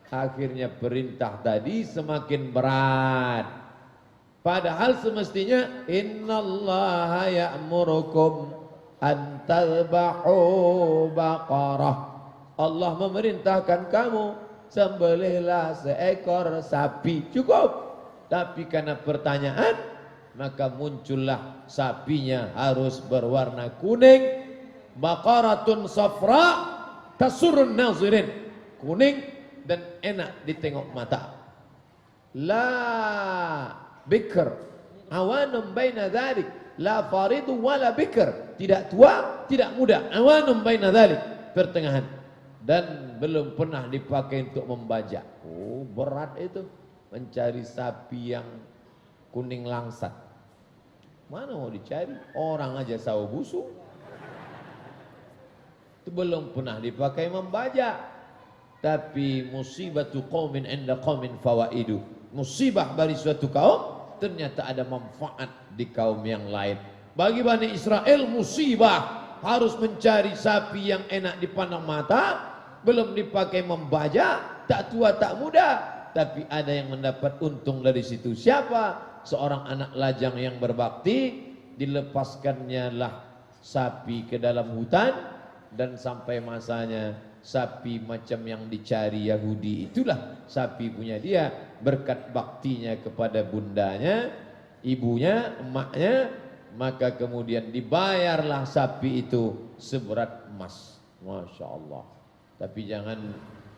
Akhirnya perintah tadi semakin berat. Padahal semestinya innallaha ya'murukum an tadhbahu baqarah. Allah memerintahkan kamu sembelihlah seekor sapi, cukup. Tapi karena pertanyaan, maka muncullah sapinya harus berwarna kuning, baqaratun safra tasurrun nazirin, kuning dan enak ditengok mata. La bikr awanum baina dzalik, la faridu wala bikr, tidak tua, tidak muda, awanum baina dzalik, pertengahan. Dan belum pernah dipakai untuk membajak. Oh, berat itu mencari sapi yang kuning langsat. Mana mau dicari? Orang aja sawo busuk. Itu belum pernah dipakai membajak. Tapi musibatu qaumin inda qaumin fawaidu. Musibah bagi suatu kaum ternyata ada manfaat di kaum yang lain. Bagi Bani Israel musibah harus mencari sapi yang enak dipandang mata, belum dipakai membajak, tak tua tak muda, tapi ada yang mendapat untung dari situ. Siapa? Seorang anak lajang yang berbakti, dilepaskannya lah sapi ke dalam hutan, dan sampai masanya sapi macam yang dicari Yahudi itulah sapi punya dia, berkat baktinya kepada bundanya, ibunya, emaknya, maka kemudian dibayarlah sapi itu seberat emas. Masya Allah. Tapi jangan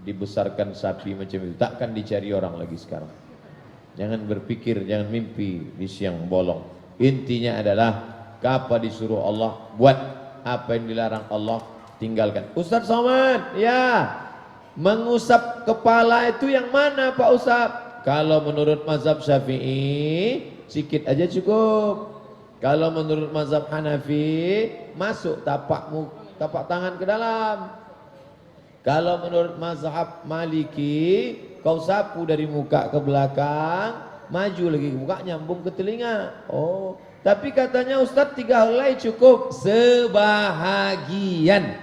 dibesarkan sapi macam itu, takkan dicari orang lagi sekarang. Jangan berpikir, jangan mimpi di siang bolong. Intinya adalah apa disuruh Allah buat, apa yang dilarang Allah tinggalkan. Ustaz Somad, ya, mengusap kepala itu yang mana Pak Ustaz? Kalau menurut mazhab Syafi'i sikit aja cukup. Kalau menurut mazhab Hanafi masuk tapak tangan ke dalam. Kalau menurut mazhab Maliki, kau sapu dari muka ke belakang, maju lagi ke muka, nyambung ke telinga. Oh, tapi katanya Ustadz 3 helai cukup. Sebahagian,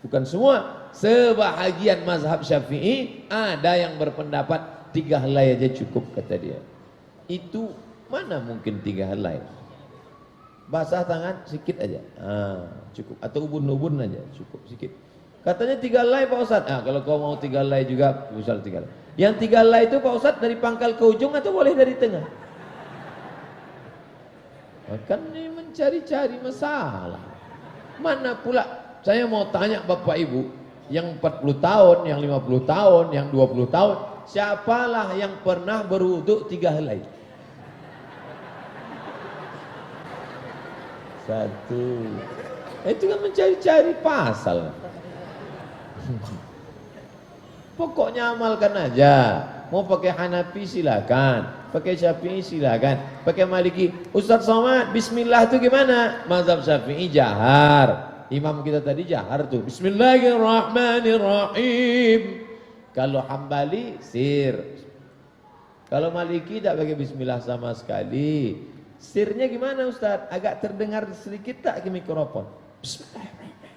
bukan semua, sebahagian mazhab Syafi'i ada yang berpendapat 3 helai aja cukup, kata dia. Itu mana mungkin 3 helai? Basah tangan sedikit aja, cukup. Atau ubun-ubun aja, cukup sedikit. Katanya 3 helai Pak Ustadz. Kalau kau mau 3 helai juga, misal 3 helai. Yang 3 helai itu Pak Ustadz dari pangkal ke ujung atau boleh dari tengah? Kan ini mencari-cari masalah. Mana pula saya mau tanya Bapak Ibu, yang 40 tahun, yang 50 tahun, yang 20 tahun, siapalah yang pernah berwudu 3 helai? Satu. Itu kan mencari-cari pasal. Pokoknya amalkan aja. Mau pakai Hanafi silakan, pakai Syafi'i silakan, pakai Maliki. Ustaz Somad, Bismillah itu gimana? Mazhab Syafi'i jahar. Imam kita tadi jahar tuh. Bismillahirrahmanirrahim. Kalau Hambali sir. Kalau Maliki tidak pakai Bismillah sama sekali. Sirnya gimana Ustaz? Agak terdengar sedikit tak ke mikrofon? Bismillahirrahmanirrahim.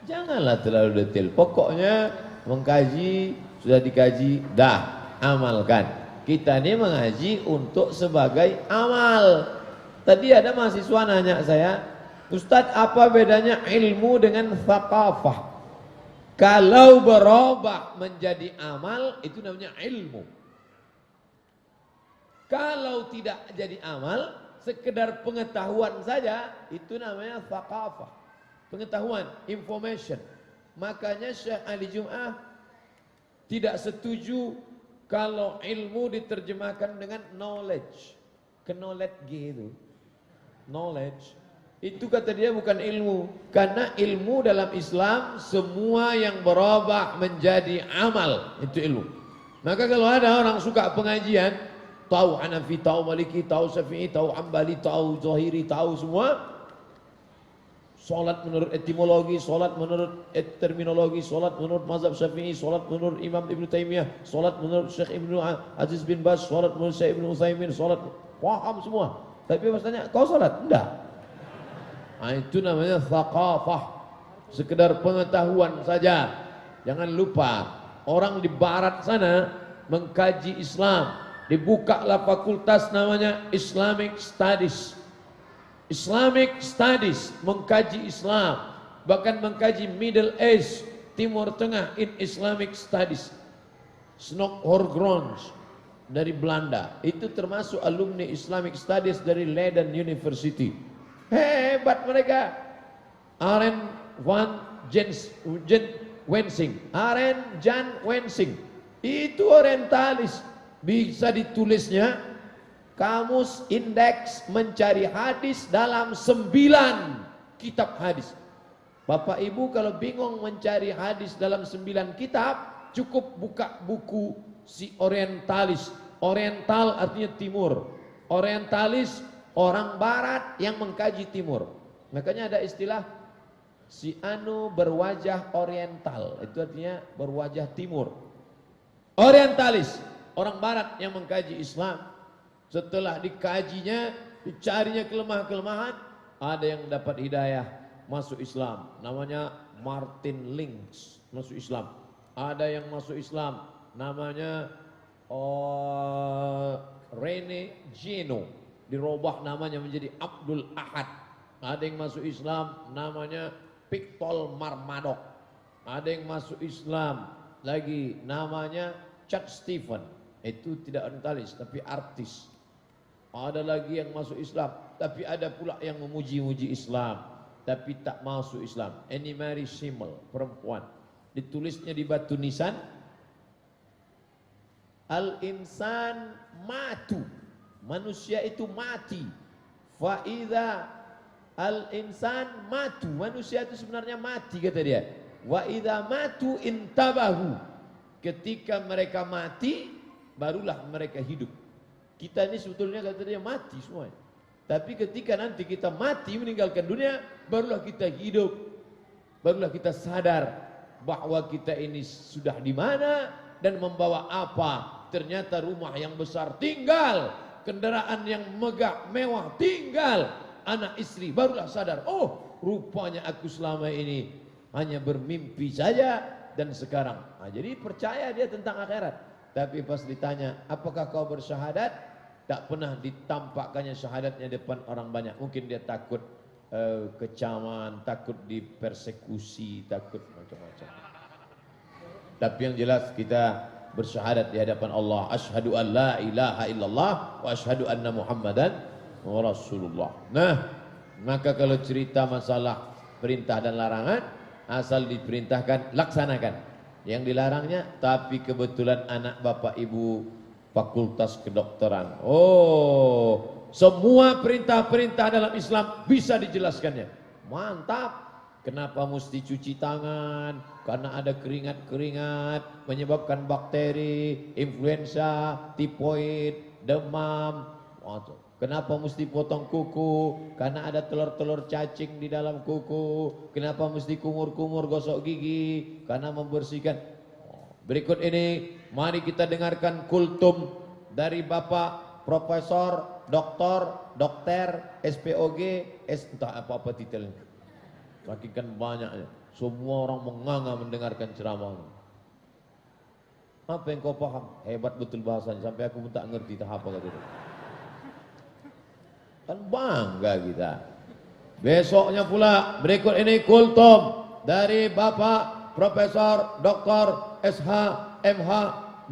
Janganlah terlalu detail. Pokoknya mengkaji, sudah dikaji, dah amalkan. Kita ini mengaji untuk sebagai amal. Tadi ada mahasiswa nanya saya, Ustaz, apa bedanya ilmu dengan thaqafah? Kalau berubah menjadi amal, itu namanya ilmu. Kalau tidak jadi amal, sekedar pengetahuan saja, itu namanya thaqafah. Pengetahuan, information. Makanya Syekh Ali Jum'ah tidak setuju kalau ilmu diterjemahkan dengan knowledge. Knowledge gitu. Knowledge. Itu kata dia bukan ilmu. Karena ilmu dalam Islam, semua yang berubah menjadi amal, itu ilmu. Maka kalau ada orang suka pengajian, tahu Hanafi, tahu Maliki, tahu Syafi'i, tahu Hambali, tahu Zahiri, tahu semua. Salat menurut etimologi, salat menurut terminologi, salat menurut mazhab Syafi'i, salat menurut Imam Ibn Taimiyah, salat menurut Syekh Ibn Aziz bin Baz, salat menurut Syekh Ibn Utsaimin, salat paham semua. Tapi pas tanya, kau salat? Enggak. Nah, itu namanya thaqafah. Sekedar pengetahuan saja. Jangan lupa, orang di barat sana mengkaji Islam. Dibukalah fakultas namanya Islamic Studies. Islamic Studies, mengkaji Islam, bahkan mengkaji Middle East, Timur Tengah in Islamic Studies. Snok Horgrons dari Belanda, itu termasuk alumni Islamic Studies dari Leiden University. Hebat mereka. Arend van Wensing, Arend Jan Wensing, itu orientalis. Bisa ditulisnya Kamus Indeks Mencari Hadis dalam 9 kitab hadis. Bapak Ibu kalau bingung mencari hadis dalam 9 kitab, cukup buka buku si orientalis. Oriental artinya timur. Orientalis orang barat yang mengkaji timur. Makanya ada istilah si anu berwajah oriental. Itu artinya berwajah timur. Orientalis, orang barat yang mengkaji Islam. Setelah dikajinya, dicarinya kelemahan-kelemahan, ada yang dapat hidayah masuk Islam. Namanya Martin Links masuk Islam. Ada yang masuk Islam, namanya Rene Geno, dirubah namanya menjadi Abdul Ahad. Ada yang masuk Islam, namanya Pictol Marmadok. Ada yang masuk Islam lagi, namanya Chad Stephen. Itu tidak orientalis tapi artis. Ada lagi yang masuk Islam, tapi ada pula yang memuji-muji Islam, tapi tak masuk Islam. Annie Mary Schimmel, perempuan. Ditulisnya di batu nisan, Al-insan matu, manusia itu mati. Fa'idha al-insan matu, manusia itu sebenarnya mati kata dia. Wa idha matu intabahu, ketika mereka mati, barulah mereka hidup. Kita ini sebetulnya kata dia mati semua. Tapi ketika nanti kita mati meninggalkan dunia, barulah kita hidup. Barulah kita sadar bahwa kita ini sudah di mana dan membawa apa. Ternyata rumah yang besar tinggal, kendaraan yang megah mewah tinggal, anak istri, barulah sadar, oh rupanya aku selama ini hanya bermimpi saja dan sekarang. Nah, jadi percaya dia tentang akhirat. Tapi pas ditanya, apakah kau bersyahadat? Tak pernah ditampakkannya syahadatnya depan orang banyak. Mungkin dia takut kecaman, takut dipersekusi, takut macam-macam. Tapi yang jelas kita bersyahadat di hadapan Allah. Asyhadu an la ilaha illallah wa asyhadu anna Muhammadan Rasulullah. Nah, maka kalau cerita masalah perintah dan larangan, asal diperintahkan laksanakan. Yang dilarangnya, tapi kebetulan anak bapak ibu fakultas kedokteran. Oh, semua perintah-perintah dalam Islam bisa dijelaskannya. Mantap. Kenapa mesti cuci tangan? Karena ada keringat-keringat menyebabkan bakteri, influenza, tifoid, demam. Kenapa mesti potong kuku? Karena ada telur-telur cacing di dalam kuku. Kenapa mesti kumur-kumur gosok gigi? Karena membersihkan. Berikut ini mari kita dengarkan kultum dari Bapak Profesor, Dokter, SPOG, entah apa-apa titelnya. Saking banyaknya, semua orang menganga mendengarkan ceramah. Apa yang kau paham? Hebat betul bahasanya, sampai aku pun tak ngerti tak apa kata itu. Kan bangga kita. Besoknya pula berikut ini kultum dari Bapak Profesor Dr. SH MH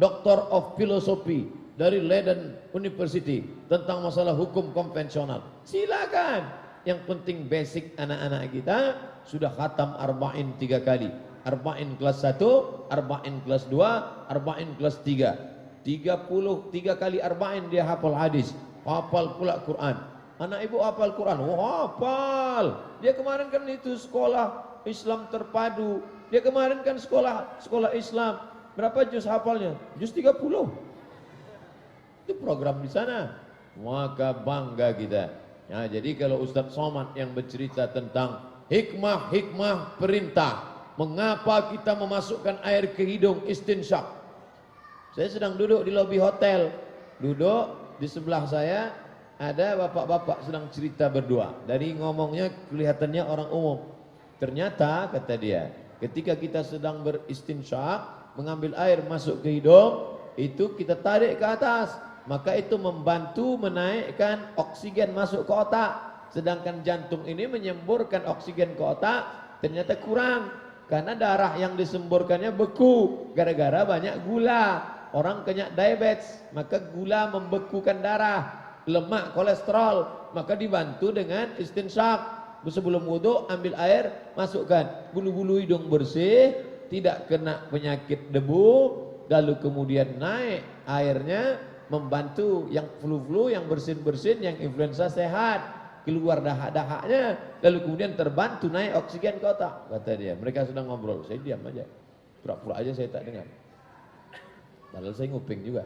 Doctor of Philosophy dari Leiden University tentang masalah hukum konvensional. Silakan. Yang penting basic anak-anak kita sudah khatam arba'in 3 kali. Arba'in kelas 1, arba'in kelas 2, arba'in kelas 3. 33 kali arba'in dia hafal hadis, hafal pula Quran. Anak ibu hafal Quran, hafal. Dia kemarin kan itu sekolah Islam terpadu. Dia kemarin kan sekolah Islam. Berapa juz hafalnya? Juz 30. Itu program di sana. Maka bangga kita. Nah, jadi kalau Ustadz Somad yang bercerita tentang hikmah-hikmah perintah, mengapa kita memasukkan air ke hidung istinsyak. Saya sedang duduk di lobi hotel, duduk di sebelah saya ada bapak-bapak sedang cerita berdua. Dari ngomongnya kelihatannya orang umum. Ternyata kata dia, ketika kita sedang beristinsyak, mengambil air masuk ke hidung, itu kita tarik ke atas. Maka itu membantu menaikkan oksigen masuk ke otak. Sedangkan jantung ini menyemburkan oksigen ke otak, ternyata kurang. Karena darah yang disemburkannya beku, gara-gara banyak gula. Orang kena diabetes, maka gula membekukan darah. Lemak, kolesterol, maka dibantu dengan istinsyak. Sebelum wudhu ambil air, masukkan. Bulu-bulu hidung bersih, tidak kena penyakit debu. Lalu kemudian naik airnya, membantu yang flu-flu, yang bersin-bersin, yang influenza sehat, keluar dahak-dahaknya, lalu kemudian terbantu naik oksigen ke otak. Kata dia, mereka sedang ngobrol, saya diam aja, pura-pura aja saya tak dengar, padahal saya nguping juga.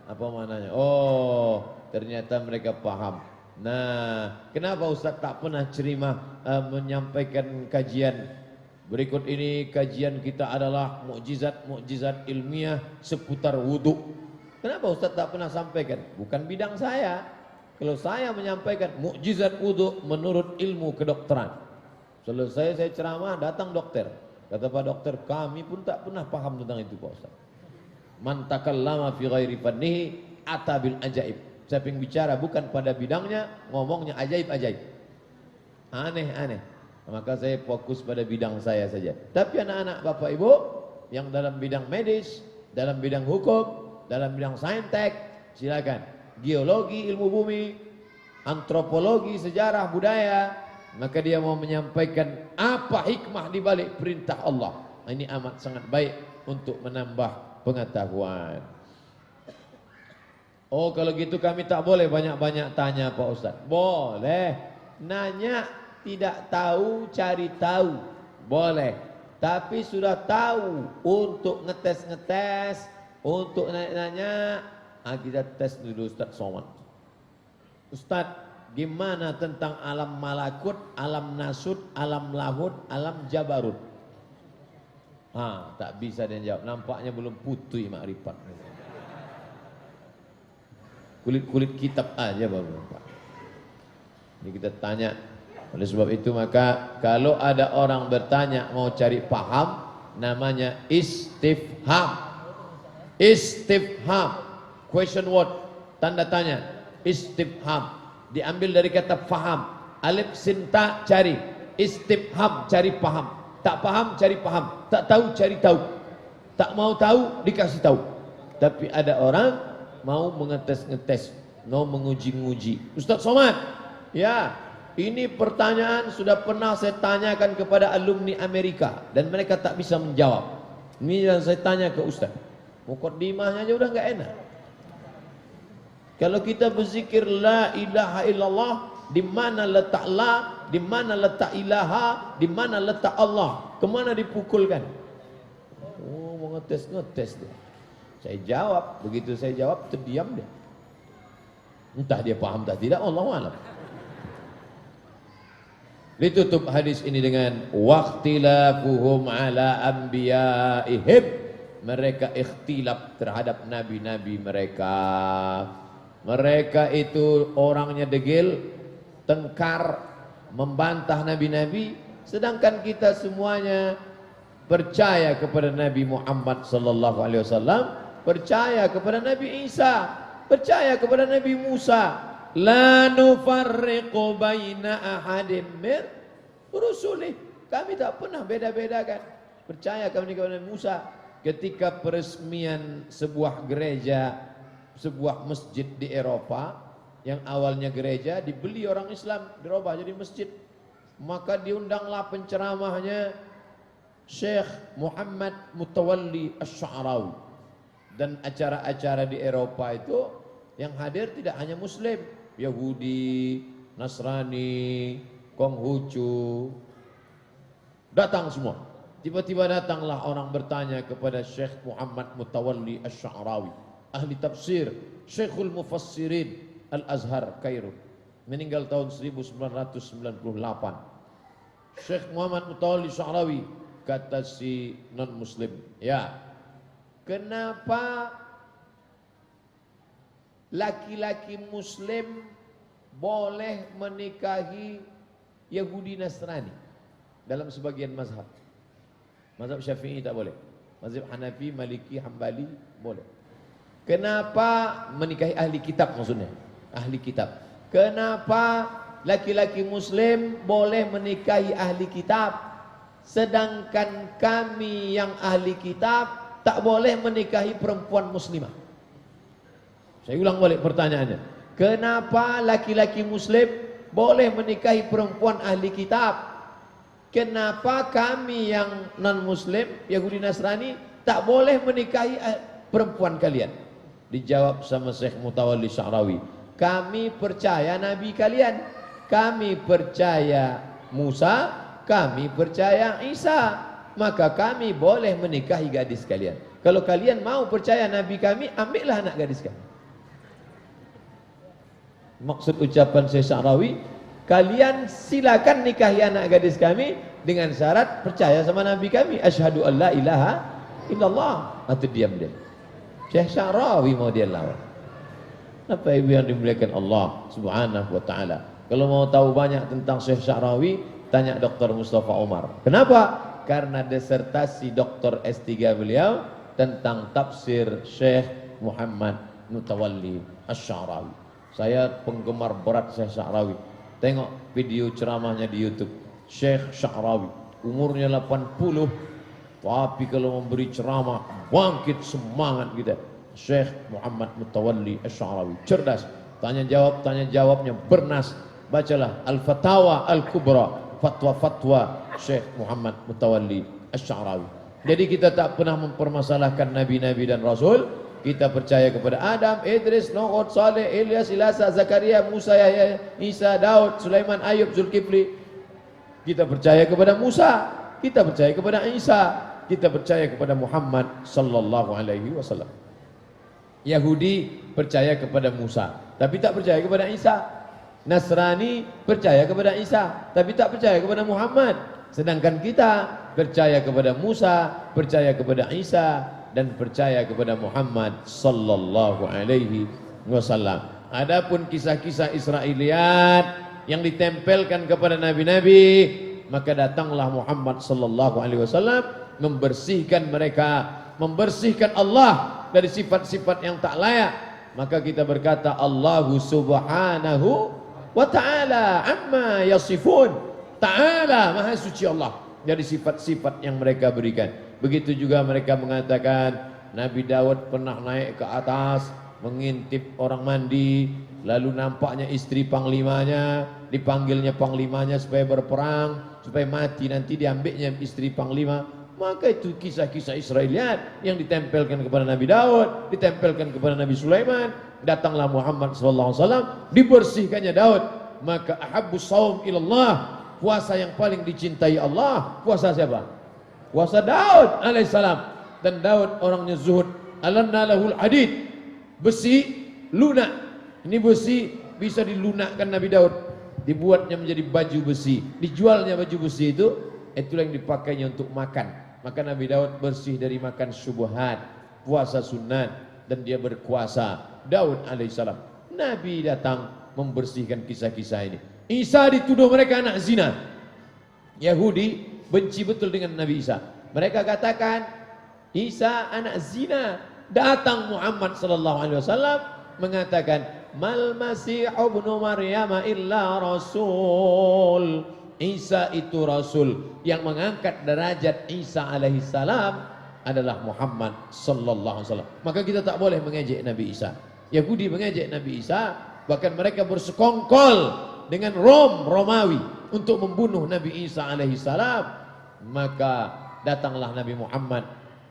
Apa maknanya? Oh, ternyata mereka paham. Nah, kenapa Ustaz tak pernah menyampaikan kajian? Berikut ini kajian kita adalah mukjizat ilmiah seputar wudhu. Kenapa Ustaz tak pernah sampaikan? Bukan bidang saya. Kalau saya menyampaikan mukjizat wudhu menurut ilmu kedokteran. Selesai saya ceramah, datang dokter. Kata Pak Dokter, kami pun tak pernah paham tentang itu Pak Ustaz. Man takallama fi ghairi fannihi atabil ajaib. Siapa yang bicara bukan pada bidangnya, ngomongnya ajaib-ajaib. Aneh-aneh. Maka saya fokus pada bidang saya saja. Tapi anak-anak Bapak Ibu yang dalam bidang medis, dalam bidang hukum, dalam bidang saintek, silakan. Geologi, ilmu bumi, antropologi, sejarah, budaya, maka dia mau menyampaikan apa hikmah di balik perintah Allah. Ini amat sangat baik untuk menambah pengetahuan. Oh, kalau gitu kami tak boleh banyak-banyak tanya Pak Ustaz. Boleh. Nanya tidak tahu, cari tahu. Boleh. Tapi sudah tahu untuk ngetes-ngetes, untuk nanya, kita tes dulu Ustaz Somad. Ustaz, gimana tentang alam malakut, alam nasut, alam lahut, alam jabarut? Tak bisa dia jawab. Nampaknya belum putih makrifat. Kulit-kulit kitab aja baru nampak. Jadi kita tanya. Oleh sebab itu maka kalau ada orang bertanya mau cari paham, namanya istifham. Istifham, question word, tanda tanya. Istifham diambil dari kata faham. Alif sin ta cari, istifham cari paham. Tak paham cari paham, tak tahu cari tahu, tak mau tahu dikasih tahu. Tapi ada orang mau mengetes-ngetes, mau menguji-nguji. Ustaz Somad, ya Ini pertanyaan sudah pernah saya tanyakan kepada alumni Amerika dan mereka tak bisa menjawab. Ini yang saya tanya ke Ustaz. Mukaddimahnya aja udah enggak enak. Kalau kita berzikir la ilaha illallah, di mana letak la, di mana letak ilaha, di mana letak Allah, kemana dipukulkan? Oh, mau ngetes dia. Saya jawab, begitu saya jawab terdiam dia. Entah dia paham tak tidak, Allahu a'lam. Ditutup hadis ini dengan waqtilafuhum ala anbiyaihim. Mereka ikhtilaf terhadap nabi-nabi mereka. Mereka itu orangnya degil, tengkar, membantah nabi-nabi, sedangkan kita semuanya percaya kepada Nabi Muhammad sallallahu alaihi wasallam, percaya kepada Nabi Isa, percaya kepada Nabi Musa. La nufarriqu baina ahadin min rusulih. Kami tak pernah beda-bedakan. Percaya kami kepada Nabi Musa ketika peresmian sebuah gereja, sebuah masjid di Eropa yang awalnya gereja dibeli orang Islam, dirubah jadi masjid. Maka diundanglah penceramahnya Syekh Muhammad Mutawalli Asy-Sya'rawi. Dan acara-acara di Eropa itu yang hadir tidak hanya Muslim, Yahudi, Nasrani, Konghucu, datang semua. Tiba-tiba datanglah orang bertanya kepada Syekh Muhammad Mutawalli Asy-Sya'rawi, ahli tafsir, Syekhul Mufassirin Al-Azhar Kairo, meninggal tahun 1998. Syekh Muhammad Mutawalli Asy-Sya'rawi, kata si non-muslim, ya, kenapa laki-laki muslim boleh menikahi Yahudi Nasrani dalam sebagian mazhab? Mazhab Syafi'i tak boleh. Mazhab Hanafi, Maliki, Hambali boleh. Kenapa menikahi ahli kitab maksudnya? Ahli kitab. Kenapa laki-laki muslim boleh menikahi ahli kitab, sedangkan kami yang ahli kitab tak boleh menikahi perempuan muslimah? Saya ulang balik pertanyaannya. Kenapa laki-laki muslim boleh menikahi perempuan ahli kitab? Kenapa kami yang non-muslim, Yahudi Nasrani, tak boleh menikahi perempuan kalian? Dijawab sama Syekh Mutawalli Sya'rawi, kami percaya Nabi kalian, kami percaya Musa, kami percaya Isa, maka kami boleh menikahi gadis kalian. Kalau kalian mau percaya Nabi kami, ambillah anak gadis kami. Maksud ucapan Syekh Sya'rawi, kalian silakan nikahi anak gadis kami dengan syarat percaya sama Nabi kami, asyhadu an la ilaha illallah. Atau diam dia. Syekh Sya'rawi mau dia lawan. Apa ibu yang dimuliakan Allah Subhanahu wa taala? Kalau mau tahu banyak tentang Syekh Sya'rawi, tanya Dr. Mustafa Umar. Kenapa? Karena disertasi Dr. S3 beliau tentang tafsir Syekh Muhammad Mutawalli Asy-Sya'rawi. Saya penggemar berat Syekh Sya'rawi. Tengok video ceramahnya di YouTube. Syekh Sya'rawi umurnya 80, tapi kalau memberi ceramah bangkit semangat kita. Syekh Muhammad Mutawalli Asy-Sya'rawi cerdas, tanya jawabnya bernas. Bacalah Al-Fatawa Al-Kubra, fatwa-fatwa Syekh Muhammad Mutawalli Asy-Sya'rawi. Jadi kita tak pernah mempermasalahkan nabi-nabi dan rasul. Kita percaya kepada Adam, Idris, Nuh, Saleh, Ilyas, Ilasa, Zakaria, Musa, Yahya, Isa, Daud, Sulaiman, Ayub, Zulkifli. Kita percaya kepada Musa, kita percaya kepada Isa, kita percaya kepada Muhammad sallallahu alaihi wasallam. Yahudi percaya kepada Musa, tapi tak percaya kepada Isa. Nasrani percaya kepada Isa, tapi tak percaya kepada Muhammad. Sedangkan kita percaya kepada Musa, percaya kepada Isa, dan percaya kepada Muhammad sallallahu alaihi wasallam. Adapun kisah-kisah Israiliyat yang ditempelkan kepada nabi-nabi, maka datanglah Muhammad sallallahu alaihi wasallam membersihkan mereka, membersihkan Allah dari sifat-sifat yang tak layak. Maka kita berkata Allahu subhanahu wa ta'ala amma yasifun. Ta'ala, maha suci Allah dari sifat-sifat yang mereka berikan. Begitu juga mereka mengatakan Nabi Daud pernah naik ke atas mengintip orang mandi, lalu nampaknya istri panglimanya, dipanggilnya panglimanya supaya berperang, supaya mati nanti diambilnya istri panglima. Maka itu kisah-kisah Israeliat yang ditempelkan kepada Nabi Daud, ditempelkan kepada Nabi Sulaiman. Datanglah Muhammad sallallahu alaihi wasallam, dibersihkannya Daud. Maka ahabbus shaum ilallah, puasa yang paling dicintai Allah, puasa siapa? Puasa Daud alaihissalam. Dan Daud orangnya zuhud. Alanna lahul hadid, besi lunak. Ini besi bisa dilunakkan Nabi Daud, dibuatnya menjadi baju besi, dijualnya baju besi itulah yang dipakainya untuk makan. Maka Nabi Daud bersih dari makan syubhat, puasa sunat, dan dia berkuasa. Daud alaihissalam. Nabi datang membersihkan kisah-kisah ini. Isa dituduh mereka anak zina. Yahudi benci betul dengan Nabi Isa. Mereka katakan Isa anak zina. Datang Muhammad sallallahu alaihi wasallam mengatakan, mal masih ibnu Maryam illa rasul. Isa itu rasul. Yang mengangkat derajat Isa alaihi salam adalah Muhammad sallallahu alaihi wasallam. Maka kita tak boleh mengejek Nabi Isa. Yahudi mengejek Nabi Isa, bahkan mereka bersekongkol dengan Romawi untuk membunuh Nabi Isa alaihi salam. Maka datanglah Nabi Muhammad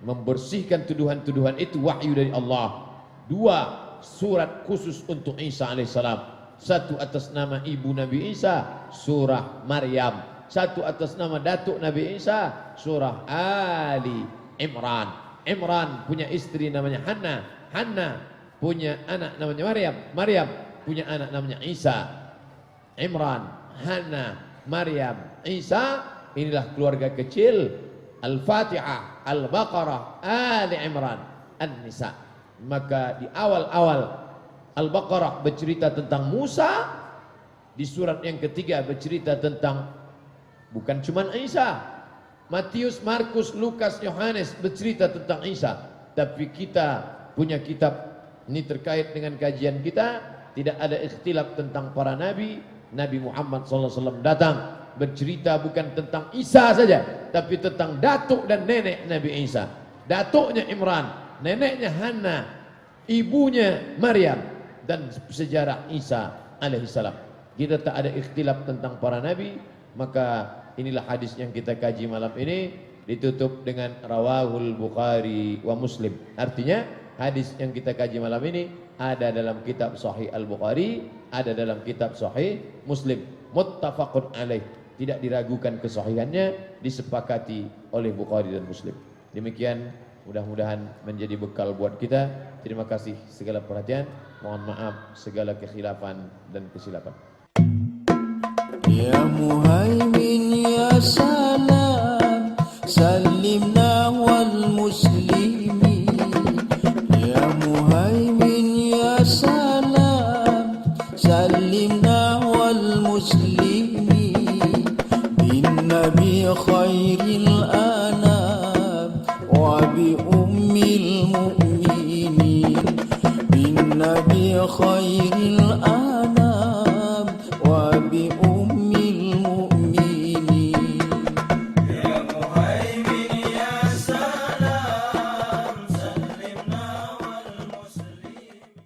membersihkan tuduhan-tuduhan itu, wahyu dari Allah. 2 surat khusus untuk Isa alaihissalam. 1 atas nama ibu Nabi Isa, surah Maryam. 1 atas nama datuk Nabi Isa, surah Ali Imran. Imran punya istri namanya Hannah. Hannah punya anak namanya Maryam. Maryam punya anak namanya Isa. Imran, Hannah, Maryam, Isa. Inilah keluarga kecil. Al-Fatihah, Al-Baqarah, Ali Imran, An-Nisa. Maka di awal-awal Al-Baqarah bercerita tentang Musa, di surat yang ketiga bercerita tentang bukan cuma Isa. Matius, Markus, Lukas, Yohanes bercerita tentang Isa. Tapi kita punya kitab ini terkait dengan kajian kita, tidak ada ikhtilaf tentang para nabi. Nabi Muhammad SAW datang bercerita bukan tentang Isa saja, tapi tentang datuk dan nenek Nabi Isa. Datuknya Imran, neneknya Hannah, ibunya Maryam, dan sejarah Isa alaihissalam. Kita tak ada ikhtilaf tentang para nabi. Maka inilah hadis yang kita kaji malam ini, ditutup dengan rawahul Bukhari wa Muslim. Artinya hadis yang kita kaji malam ini ada dalam kitab Sahih Al-Bukhari, ada dalam kitab Sahih Muslim, muttafaqun alaih. Tidak diragukan kesahihannya, disepakati oleh Bukhari dan Muslim. Demikian, mudah-mudahan menjadi bekal buat kita. Terima kasih segala perhatian. Mohon maaf segala kekhilafan dan kesilapan. Ya Muhaimin ya salam, salimna wal muslimin. Ya Muhaimin ya salam, salimna wal muslimin. Bin Nabi khairil anam wa bi ummil mu'minin. Bin Nabi khairil anam